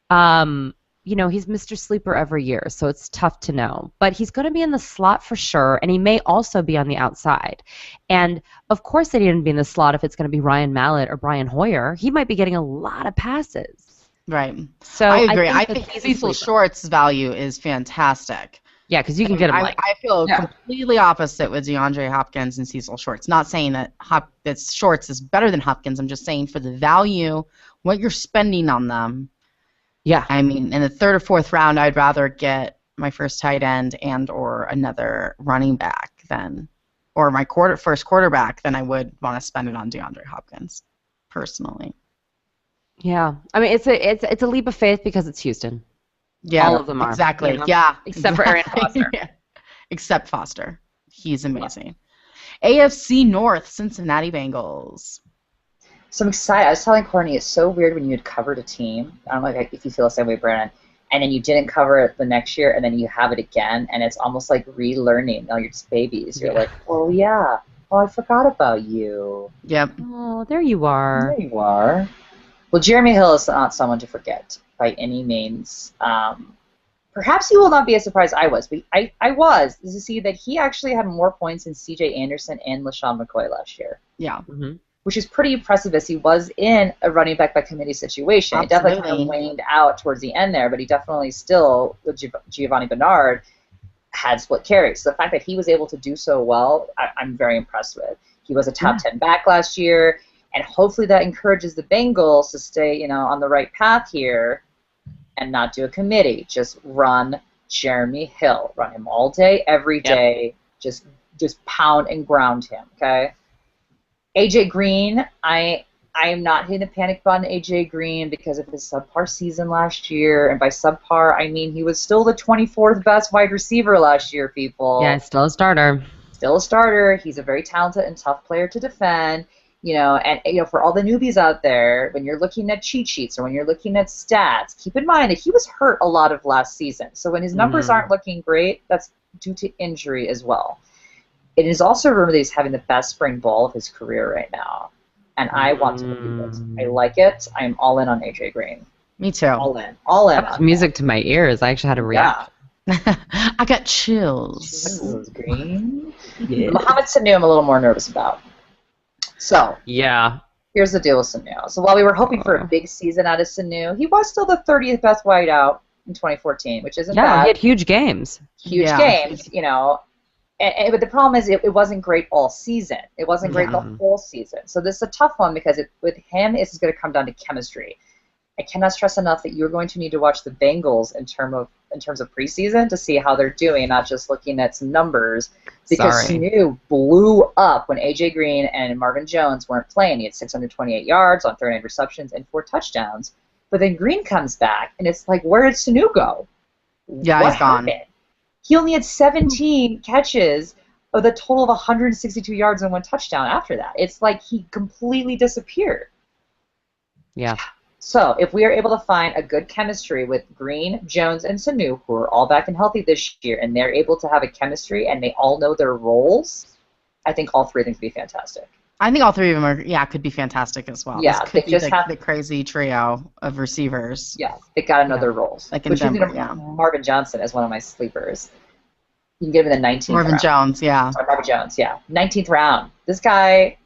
He's Mr. Sleeper every year, so it's tough to know. But he's going to be in the slot for sure, and he may also be on the outside. And, of course, they didn't be in the slot if it's going to be Ryan Mallett or Brian Hoyer. He might be getting a lot of passes. Right. So I agree. I that think he's a Cecil sleeper. Short's value is fantastic. Yeah, because you can get him I feel completely opposite with DeAndre Hopkins and Cecil Shorts. Not saying that Shorts is better than Hopkins. I'm just saying for the value, what you're spending on them. Yeah. I mean, in the 3rd or 4th round, I'd rather get my first tight end and or another running back than or my first quarterback, then I would want to spend it on DeAndre Hopkins, personally. Yeah. I mean, it's a leap of faith because it's Houston. Yeah, All of them are. exactly. You know? Yeah, Except for Arian Foster. Yeah. Except Foster. He's amazing. AFC North, Cincinnati Bengals. So I'm excited. I was telling Courtney, it's so weird when you had covered a team. I don't know if you feel the same way, Brandon. And then you didn't cover it the next year, and then you have it again, and it's almost like relearning. You're just babies. You're like, oh yeah, oh I forgot about you. Yep. Oh, there you are. There you are. Well, Jeremy Hill is not someone to forget by any means. Perhaps you will not be as surprised I was, but I was to see that he actually had more points than C.J. Anderson and LaShawn McCoy last year. Yeah. Mm-hmm. Which is pretty impressive as he was in a running back by committee situation. Absolutely. It definitely kind of waned out towards the end there, but he definitely still, with Giovanni Bernard, had split carries. So the fact that he was able to do so well, I'm very impressed with. He was a top 10 back last year, and hopefully that encourages the Bengals to stay, on the right path here and not do a committee. Just run Jeremy Hill. Run him all day, every day. Just pound and ground him, okay? AJ Green, I am not hitting the panic button, AJ Green, because of his subpar season last year. And by subpar, I mean he was still the 24th best wide receiver last year, people. Yeah, still a starter. Still a starter. He's a very talented and tough player to defend. And for all the newbies out there, when you're looking at cheat sheets or when you're looking at stats, keep in mind that he was hurt a lot of last season. So when his numbers aren't looking great, that's due to injury as well. It is also rumored that he's having the best spring ball of his career right now. And I want to believe it. I like it. I'm all in on AJ Green. Me too. All in. All in. That was music to my ears. I actually had to react. I got chills. Green. Yeah. Mohamed Sanu I'm a little more nervous about. So, Yeah. here's the deal with Sanu. So while we were hoping for a big season out of Sanu, he was still the 30th best wideout in 2014, which isn't bad. He had huge games. Huge games, but the problem is it wasn't great all season. It wasn't great the whole season. So this is a tough one because with him, it's going to come down to chemistry. I cannot stress enough that you're going to need to watch the Bengals in terms of preseason to see how they're doing, not just looking at some numbers. Because Sanu blew up when AJ Green and Marvin Jones weren't playing. He had 628 yards on 39 receptions and 4 touchdowns. But then Green comes back, and it's like, where did Sanu go? Yeah, what he's gone. Happened? He only had 17 catches with a total of 162 yards and 1 touchdown after that. It's like he completely disappeared. Yeah. So if we are able to find a good chemistry with Green, Jones, and Sanu, who are all back and healthy this year, and they're able to have a chemistry and they all know their roles, I think all three of them could be fantastic. I think all three of them could be fantastic as well. Yeah, this could they be just have the crazy trio of receivers. Yeah, they got to know their roles. Like in Which Denver, Marvin Johnson is one of my sleepers. You can give him the 19th Marvin round. Jones, yeah. Or Marvin Jones, yeah. 19th round. This guy,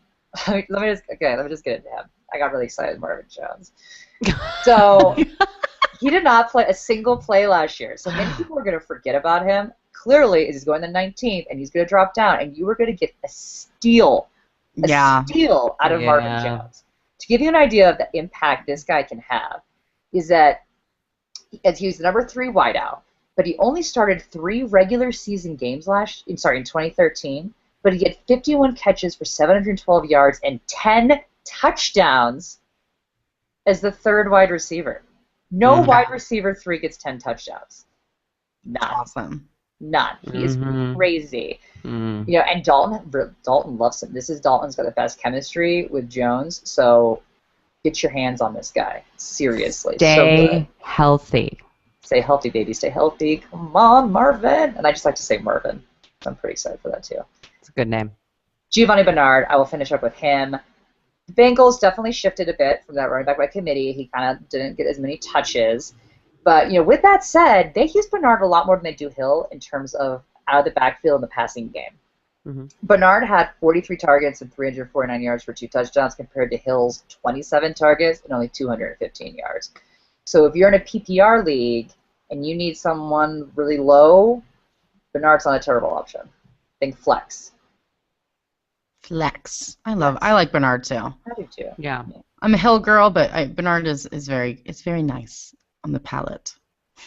let me just get into him. I got really excited with Marvin Jones. So he did not play a single play last year. So many people are going to forget about him. Clearly, he's going the 19th, and he's going to drop down, and you are going to get a steal out of Marvin Jones. To give you an idea of the impact this guy can have, is that as he was the number 3 wideout, but he only started 3 regular season games in 2013, but he had 51 catches for 712 yards and 10 touchdowns as the 3rd wide receiver. No wide receiver 3 gets 10 touchdowns. None. Awesome. None. He is crazy. And Dalton loves him. Dalton's got the best chemistry with Jones, so get your hands on this guy. Seriously. Stay healthy. Stay healthy, baby. Stay healthy. Come on, Marvin. And I just like to say Marvin. I'm pretty excited for that, too. It's a good name. Giovanni Bernard, I will finish up with him. The Bengals definitely shifted a bit from that running back by committee. He kind of didn't get as many touches. But, with that said, they use Bernard a lot more than they do Hill in terms of out of the backfield in the passing game. Bernard had 43 targets and 349 yards for 2 touchdowns compared to Hill's 27 targets and only 215 yards. So if you're in a PPR league and you need someone really low, Bernard's not a terrible option. Think flex. Flex. I like Bernard too. I do too. Yeah. I'm a Hill girl, but Bernard is very nice on the palate.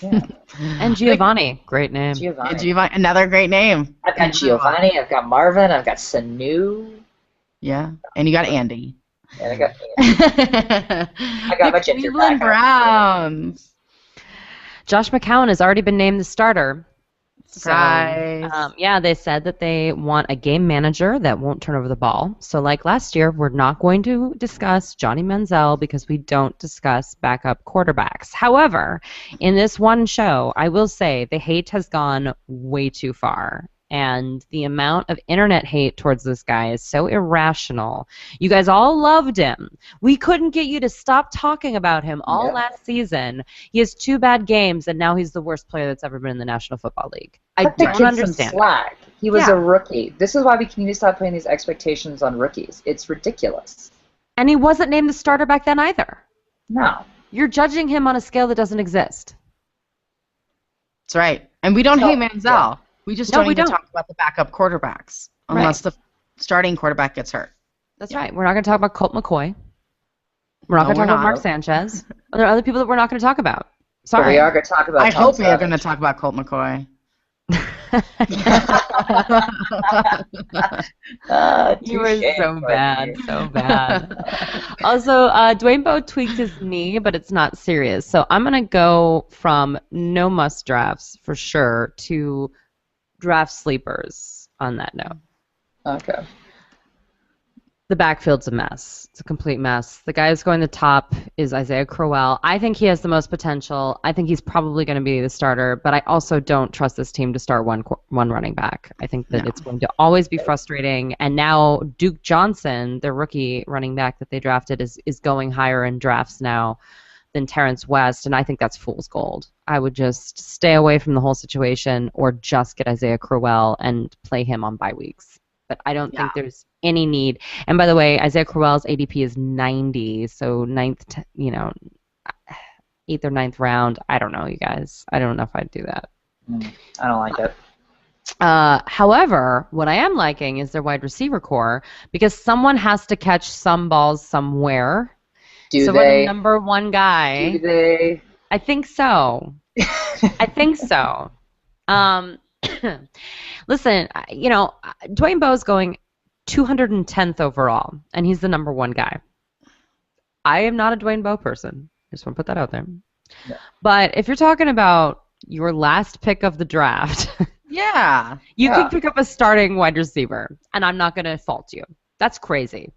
Yeah. And Giovanni, great name. Giovanni. Another great name. I've got Giovanni. I've got Marvin. I've got Sanu. Yeah, and you got Andy. And I got I got my The ginger Cleveland back. Browns. Josh McCown has already been named the starter. Surprise. So, yeah, they said that they want a game manager that won't turn over the ball. So, like last year, we're not going to discuss Johnny Manziel because we don't discuss backup quarterbacks. However, in this one show, I will say the hate has gone way too far. And the amount of internet hate towards this guy is so irrational. You guys all loved him. We couldn't get you to stop talking about him all last season. He has 2 bad games, and now he's the worst player that's ever been in the National Football League. I don't understand. Some slack. He was a rookie. This is why we need to stop putting these expectations on rookies. It's ridiculous. And he wasn't named the starter back then either. No. You're judging him on a scale that doesn't exist. That's right. And we don't hate Manziel. Yeah. We just don't even talk about the backup quarterbacks unless the starting quarterback gets hurt. That's right. We're not going to talk about Colt McCoy. We're not going to talk about Mark Sanchez. There are other people that we're not going to talk about. Sorry. But we are going to talk about I hope we are going to talk about Colt McCoy. You were so bad, so bad. Also, Dwayne Bowe tweaked his knee, but it's not serious. So I'm going to go from no must drafts for sure to draft sleepers on that note. Okay. The backfield's a mess. It's a complete mess. The guy who's going the top is Isaiah Crowell. I think he has the most potential. I think he's probably going to be the starter, but I also don't trust this team to start one running back. I think that it's going to always be frustrating. And now Duke Johnson, the rookie running back that they drafted, is going higher in drafts now than Terrence West, and I think that's fool's gold. I would just stay away from the whole situation or just get Isaiah Crowell and play him on bye weeks. But I don't think there's any need. And by the way, Isaiah Crowell's ADP is 90, so 8th or 9th round. I don't know, you guys. I don't know if I'd do that. I don't like it. However, what I am liking is their wide receiver core because someone has to catch some balls somewhere. So we're the number 1 guy. Do they? I think so. I think so. Listen, Dwayne Bowe's going 210th overall, and he's the number 1 guy. I am not a Dwayne Bowe person. I just want to put that out there. Yeah. But if you're talking about your last pick of the draft, you can pick up a starting wide receiver, and I'm not going to fault you. That's crazy.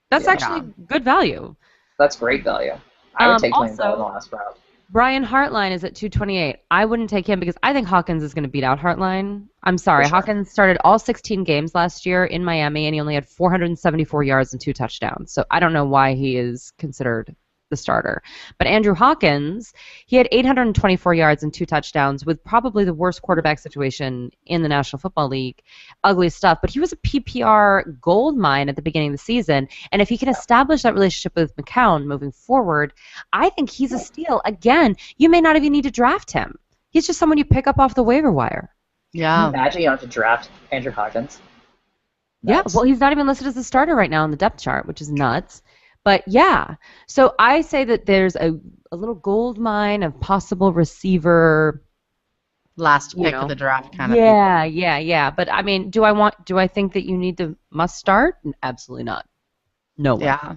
That's actually good value. That's great value. I would take Dwayne Bowe in the last round. Brian Hartline is at 228. I wouldn't take him because I think Hawkins is going to beat out Hartline. I'm sorry. Sure. Hawkins started all 16 games last year in Miami, and he only had 474 yards and 2 touchdowns. So I don't know why he is considered the starter. But Andrew Hawkins, he had 824 yards and 2 touchdowns with probably the worst quarterback situation in the National Football League. Ugly stuff. But he was a PPR gold mine at the beginning of the season. And if he can establish that relationship with McCown moving forward, I think he's a steal. Again, you may not even need to draft him. He's just someone you pick up off the waiver wire. Yeah. Imagine you don't have to draft Andrew Hawkins. Yeah, well, he's not even listed as a starter right now on the depth chart, which is nuts. But yeah, so I say that there's a little gold mine of possible receiver. Last pick of the draft kind of. Yeah. But I mean, do I think that you need to must start? Absolutely not. No way. Yeah.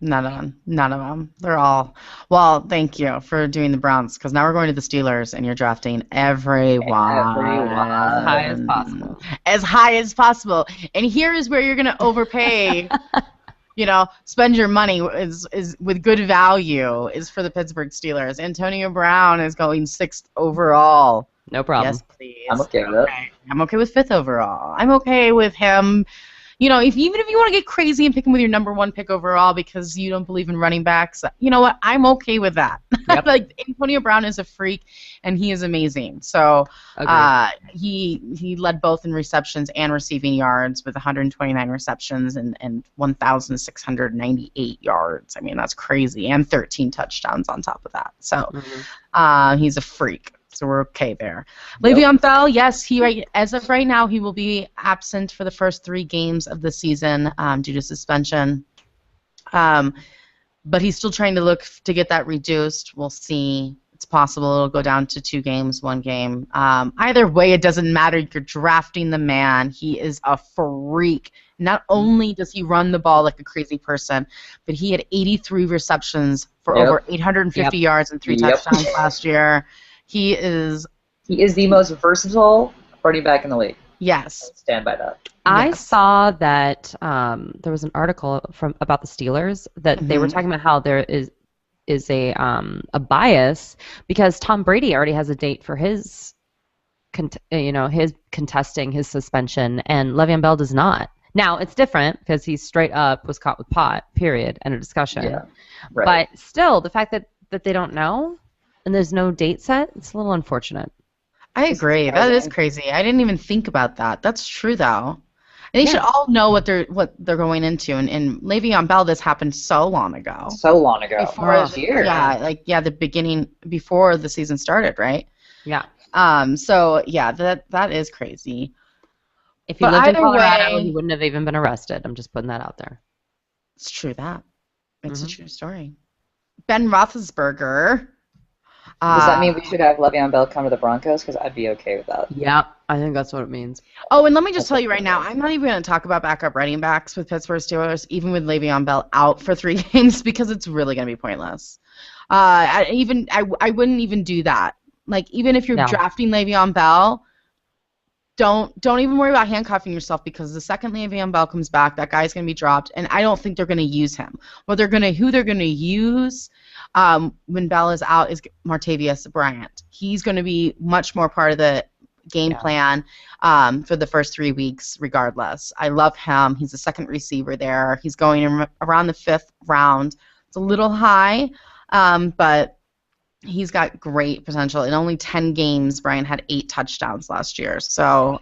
None of them. They're all. Well, thank you for doing the Browns because now we're going to the Steelers and you're drafting everyone. As high as possible. As high as possible. And here is where you're going to overpay. Spend your money is with good value is for the Pittsburgh Steelers. Antonio Brown is going 6th overall. No problem. Yes, please. I'm okay with it. I'm okay with 5th overall. I'm okay with him. Even if you want to get crazy and pick him with your number 1 pick overall because you don't believe in running backs, you know what? I'm okay with that. Yep. Antonio Brown is a freak, and he is amazing. So he led both in receptions and receiving yards with 129 receptions and 1,698 yards. I mean, that's crazy, and 13 touchdowns on top of that. So he's a freak. So we're okay there. Yep. Le'Veon Bell, yes, as of right now, he will be absent for the first 3 games of the season due to suspension. But he's still trying to look to get that reduced. We'll see. It's it's possible it'll go down to 2 games, 1 game. Either way, it doesn't matter. You're drafting the man. He is a freak. Not only does he run the ball like a crazy person, but he had 83 receptions for over 850 yards and 3 touchdowns last year. He is the most versatile running back in the league. Yes. I stand by that. I saw that there was an article about the Steelers that they were talking about how there is a bias because Tom Brady already has a date for his contesting his suspension, and Le'Veon Bell does not. Now it's different because he straight up was caught with pot. Period. End of discussion. Yeah. Right. But still, the fact that they don't know and there's no date set, it's a little unfortunate. I agree. That is crazy. I didn't even think about that. That's true, though. And they should all know what they're going into. And Le'Veon Bell, this happened so long ago. So long ago. Before this year. Yeah, the beginning before the season started, right? Yeah. So yeah, that is crazy. If he lived in Colorado, he wouldn't have even been arrested. I'm just putting that out there. It's true that. It's a true story. Ben Roethlisberger. Does that mean we should have Le'Veon Bell come to the Broncos? Because I'd be okay with that. Yeah, I think that's what it means. Oh, and let me just tell you right now, I'm not even going to talk about backup running backs with Pittsburgh Steelers, even with Le'Veon Bell out for 3 games, because it's really going to be pointless. I wouldn't even do that. Like, even if you're drafting Le'Veon Bell, don't even worry about handcuffing yourself, because the second Le'Veon Bell comes back, that guy's going to be dropped, and I don't think they're going to use him. Who they're going to use when Bell is out is Martavius Bryant. He's going to be much more part of the game plan for the first 3 weeks regardless. I love him. He's the second receiver there. He's going around the 5th round. It's a little high, but he's got great potential. In only 10 games, Bryant had 8 touchdowns last year. So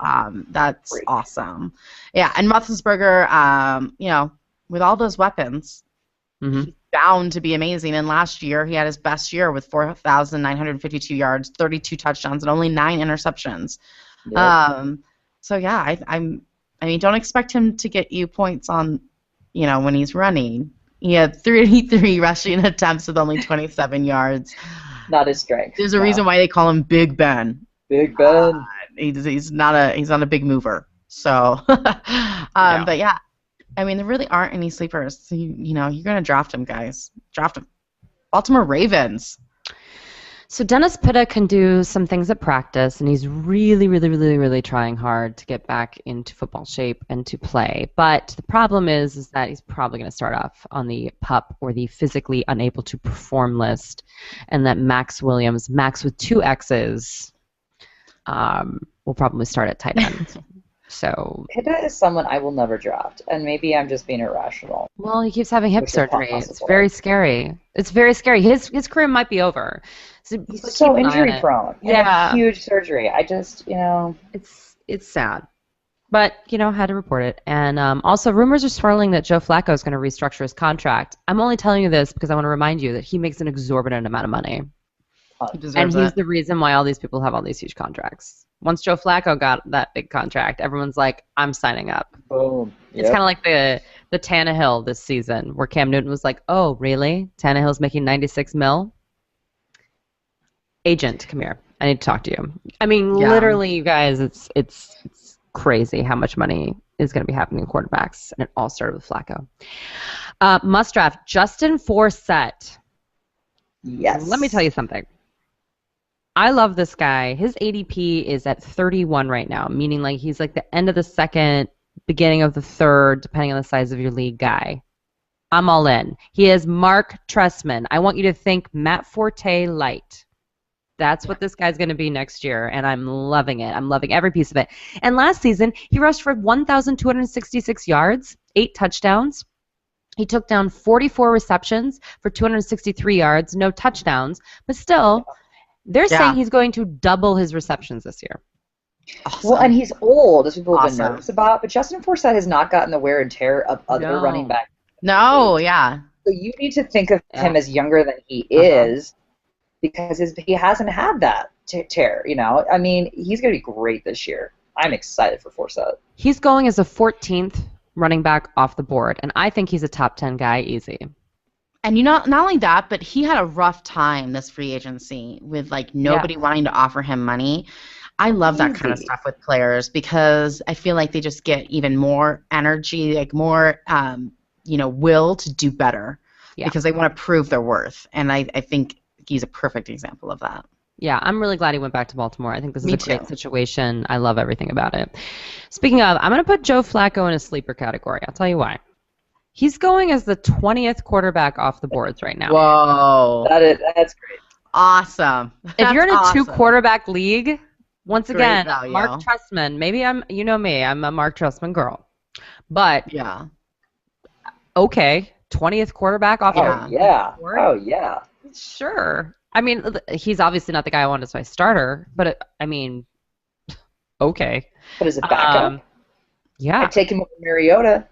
that's awesome. Yeah, and Roethlisberger, with all those weapons, he's bound to be amazing. And last year, he had his best year with 4,952 yards, 32 touchdowns, and only 9 interceptions. Yep. So yeah, I mean, don't expect him to get you points on, when he's running. He had 33 rushing attempts with only 27 yards. Not his strength. There's a reason why they call him Big Ben. Big Ben. He's not a big mover. So, but yeah. I mean, there really aren't any sleepers. So you're going to draft them, guys. Draft them. Baltimore Ravens. So Dennis Pitta can do some things at practice, and he's really, really, really, really trying hard to get back into football shape and to play. But the problem is that he's probably going to start off on the PUP or the physically unable to perform list, and that Max Williams, Max with 2 X's, will probably start at tight end. So Pitta is someone I will never draft, and maybe I'm just being irrational. Well, he keeps having hip surgery. It's very scary. It's very scary. His career might be over. So he's so injury prone. Yeah, huge surgery. I just, it's sad, but had to report it. And also, rumors are swirling that Joe Flacco is going to restructure his contract. I'm only telling you this because I want to remind you that he makes an exorbitant amount of money, and he's the reason why all these people have all these huge contracts. Once Joe Flacco got that big contract, everyone's like, I'm signing up. Boom. It's kind of like the Tannehill this season, where Cam Newton was like, oh, really? Tannehill's making $96 million? Agent, come here. I need to talk to you. I mean, literally, you guys, it's crazy how much money is going to be happening in quarterbacks, and it all started with Flacco. Must draft, Justin Forsett. Yes. Let me tell you something. I love this guy. His ADP is at 31 right now, meaning like he's like the end of the 2nd, beginning of the 3rd, depending on the size of your league guy. I'm all in. He is Mark Trestman. I want you to think Matt Forte light. That's what this guy's going to be next year, and I'm loving it. I'm loving every piece of it. And last season, he rushed for 1,266 yards, 8 touchdowns. He took down 44 receptions for 263 yards, no touchdowns, but still... They're saying he's going to double his receptions this year. Awesome. Well, and he's old, as people have been nervous about, but Justin Forsett has not gotten the wear and tear of other running backs. No, yeah. So you need to think of him as younger than he is, because he hasn't had that tear, I mean, he's going to be great this year. I'm excited for Forsett. He's going as a 14th running back off the board, and I think he's a top 10 guy easy. And not only that, but he had a rough time this free agency with like nobody wanting to offer him money. I love that kind of Easy. stuff with players because I feel like they just get even more energy, like more, will to do better because they want to prove their worth. And I think he's a perfect example of that. Yeah, I'm really glad he went back to Baltimore. I think this is Me a great too. situation. I love everything about it. Speaking of, I'm going to put Joe Flacco in a sleeper category. I'll tell you why. He's going as the 20th quarterback off the boards right now. Whoa. That's great. Awesome. If you're in a awesome. 2-quarterback league, once Great again, value. Mark Trestman. Maybe you know me, I'm a Mark Trestman girl. But Yeah. Okay, 20th quarterback off Oh, yeah. Oh, yeah. Sure. I mean, he's obviously not the guy I want as my starter, but okay. But as a backup, yeah. I'd take him over Mariota.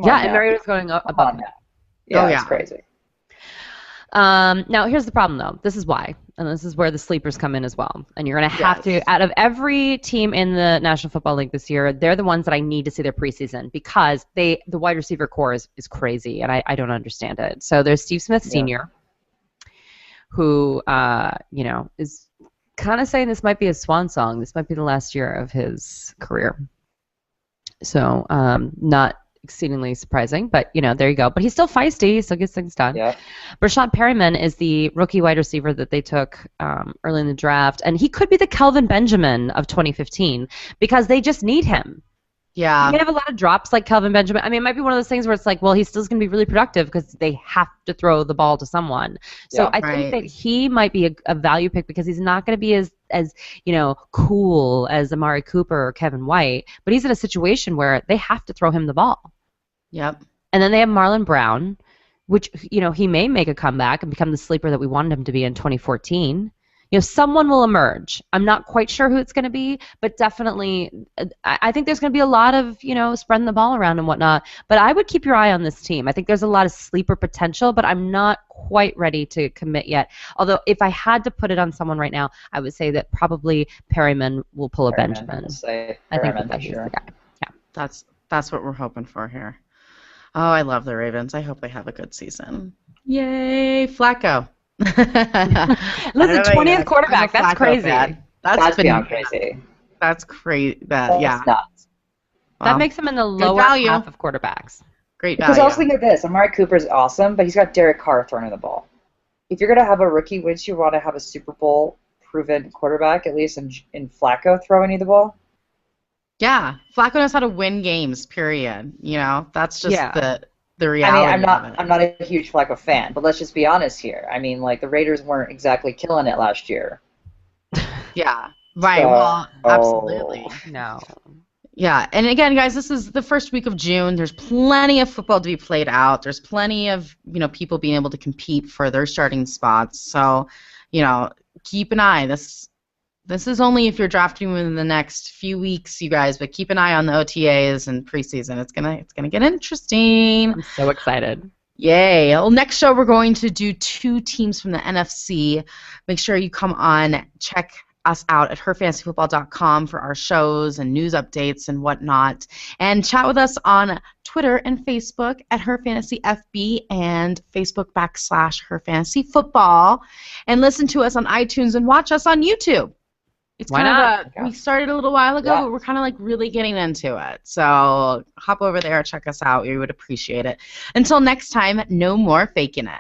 Yeah, and Mariota's going up above him. Yeah, it's crazy. Now, here's the problem, though. This is why, and this is where the sleepers come in as well. And you're going to have to, out of every team in the National Football League this year, they're the ones that I need to see their preseason because the wide receiver core is crazy, and I don't understand it. So there's Steve Smith Sr., who, is kind of saying this might be his swan song. This might be the last year of his career. So not exceedingly surprising, but there you go. But he's still feisty, so gets things done. Yeah. Brashad Perryman is the rookie wide receiver that they took early in the draft, and he could be the Kelvin Benjamin of 2015 because they just need him. Yeah. He may have a lot of drops like Kelvin Benjamin. I mean, it might be one of those things where it's like, well, he's still going to be really productive because they have to throw the ball to someone. So I think that he might be a value pick because he's not going to be as cool as Amari Cooper or Kevin White, but he's in a situation where they have to throw him the ball. Yep. And then they have Marlon Brown, which, he may make a comeback and become the sleeper that we wanted him to be in 2014. Someone will emerge. I'm not quite sure who it's going to be, but definitely I think there's going to be a lot of, spreading the ball around and whatnot. But I would keep your eye on this team. I think there's a lot of sleeper potential, but I'm not quite ready to commit yet. Although if I had to put it on someone right now, I would say that probably Perryman will pull a Benjamin. I think that he's the guy. Yeah. That's what we're hoping for here. Oh, I love the Ravens. I hope they have a good season. Yay, Flacco. Listen, 20th quarterback. That's crazy. That's beyond crazy. That's crazy. That's nuts. That makes him in the lower half of quarterbacks. Great value. Because I was thinking of this. Amari Cooper's awesome, but he's got Derek Carr throwing the ball. If you're going to have a rookie, wouldn't you want to have a Super Bowl proven quarterback, at least in Flacco, throwing you the ball? Yeah. Flacco knows how to win games, period. That's just the reality. I mean, I'm not a huge Flacco fan, but let's just be honest here. I mean, like, the Raiders weren't exactly killing it last year. Yeah. Right. Well, absolutely. No. Yeah. And again, guys, this is the first week of June. There's plenty of football to be played out. There's plenty of, people being able to compete for their starting spots. So, keep an eye. This is only if you're drafting within the next few weeks, you guys, but keep an eye on the OTAs and preseason. It's gonna get interesting. I'm so excited. Yay. Well, next show we're going to do 2 teams from the NFC. Make sure you come on, check us out at herfantasyfootball.com for our shows and news updates and whatnot. And chat with us on Twitter and Facebook at herfantasyfb and Facebook /herfantasyfootball. And listen to us on iTunes and watch us on YouTube. It's Why kind not? We started a little while ago, but we're kind of like really getting into it. So hop over there, check us out. We would appreciate it. Until next time, no more faking it.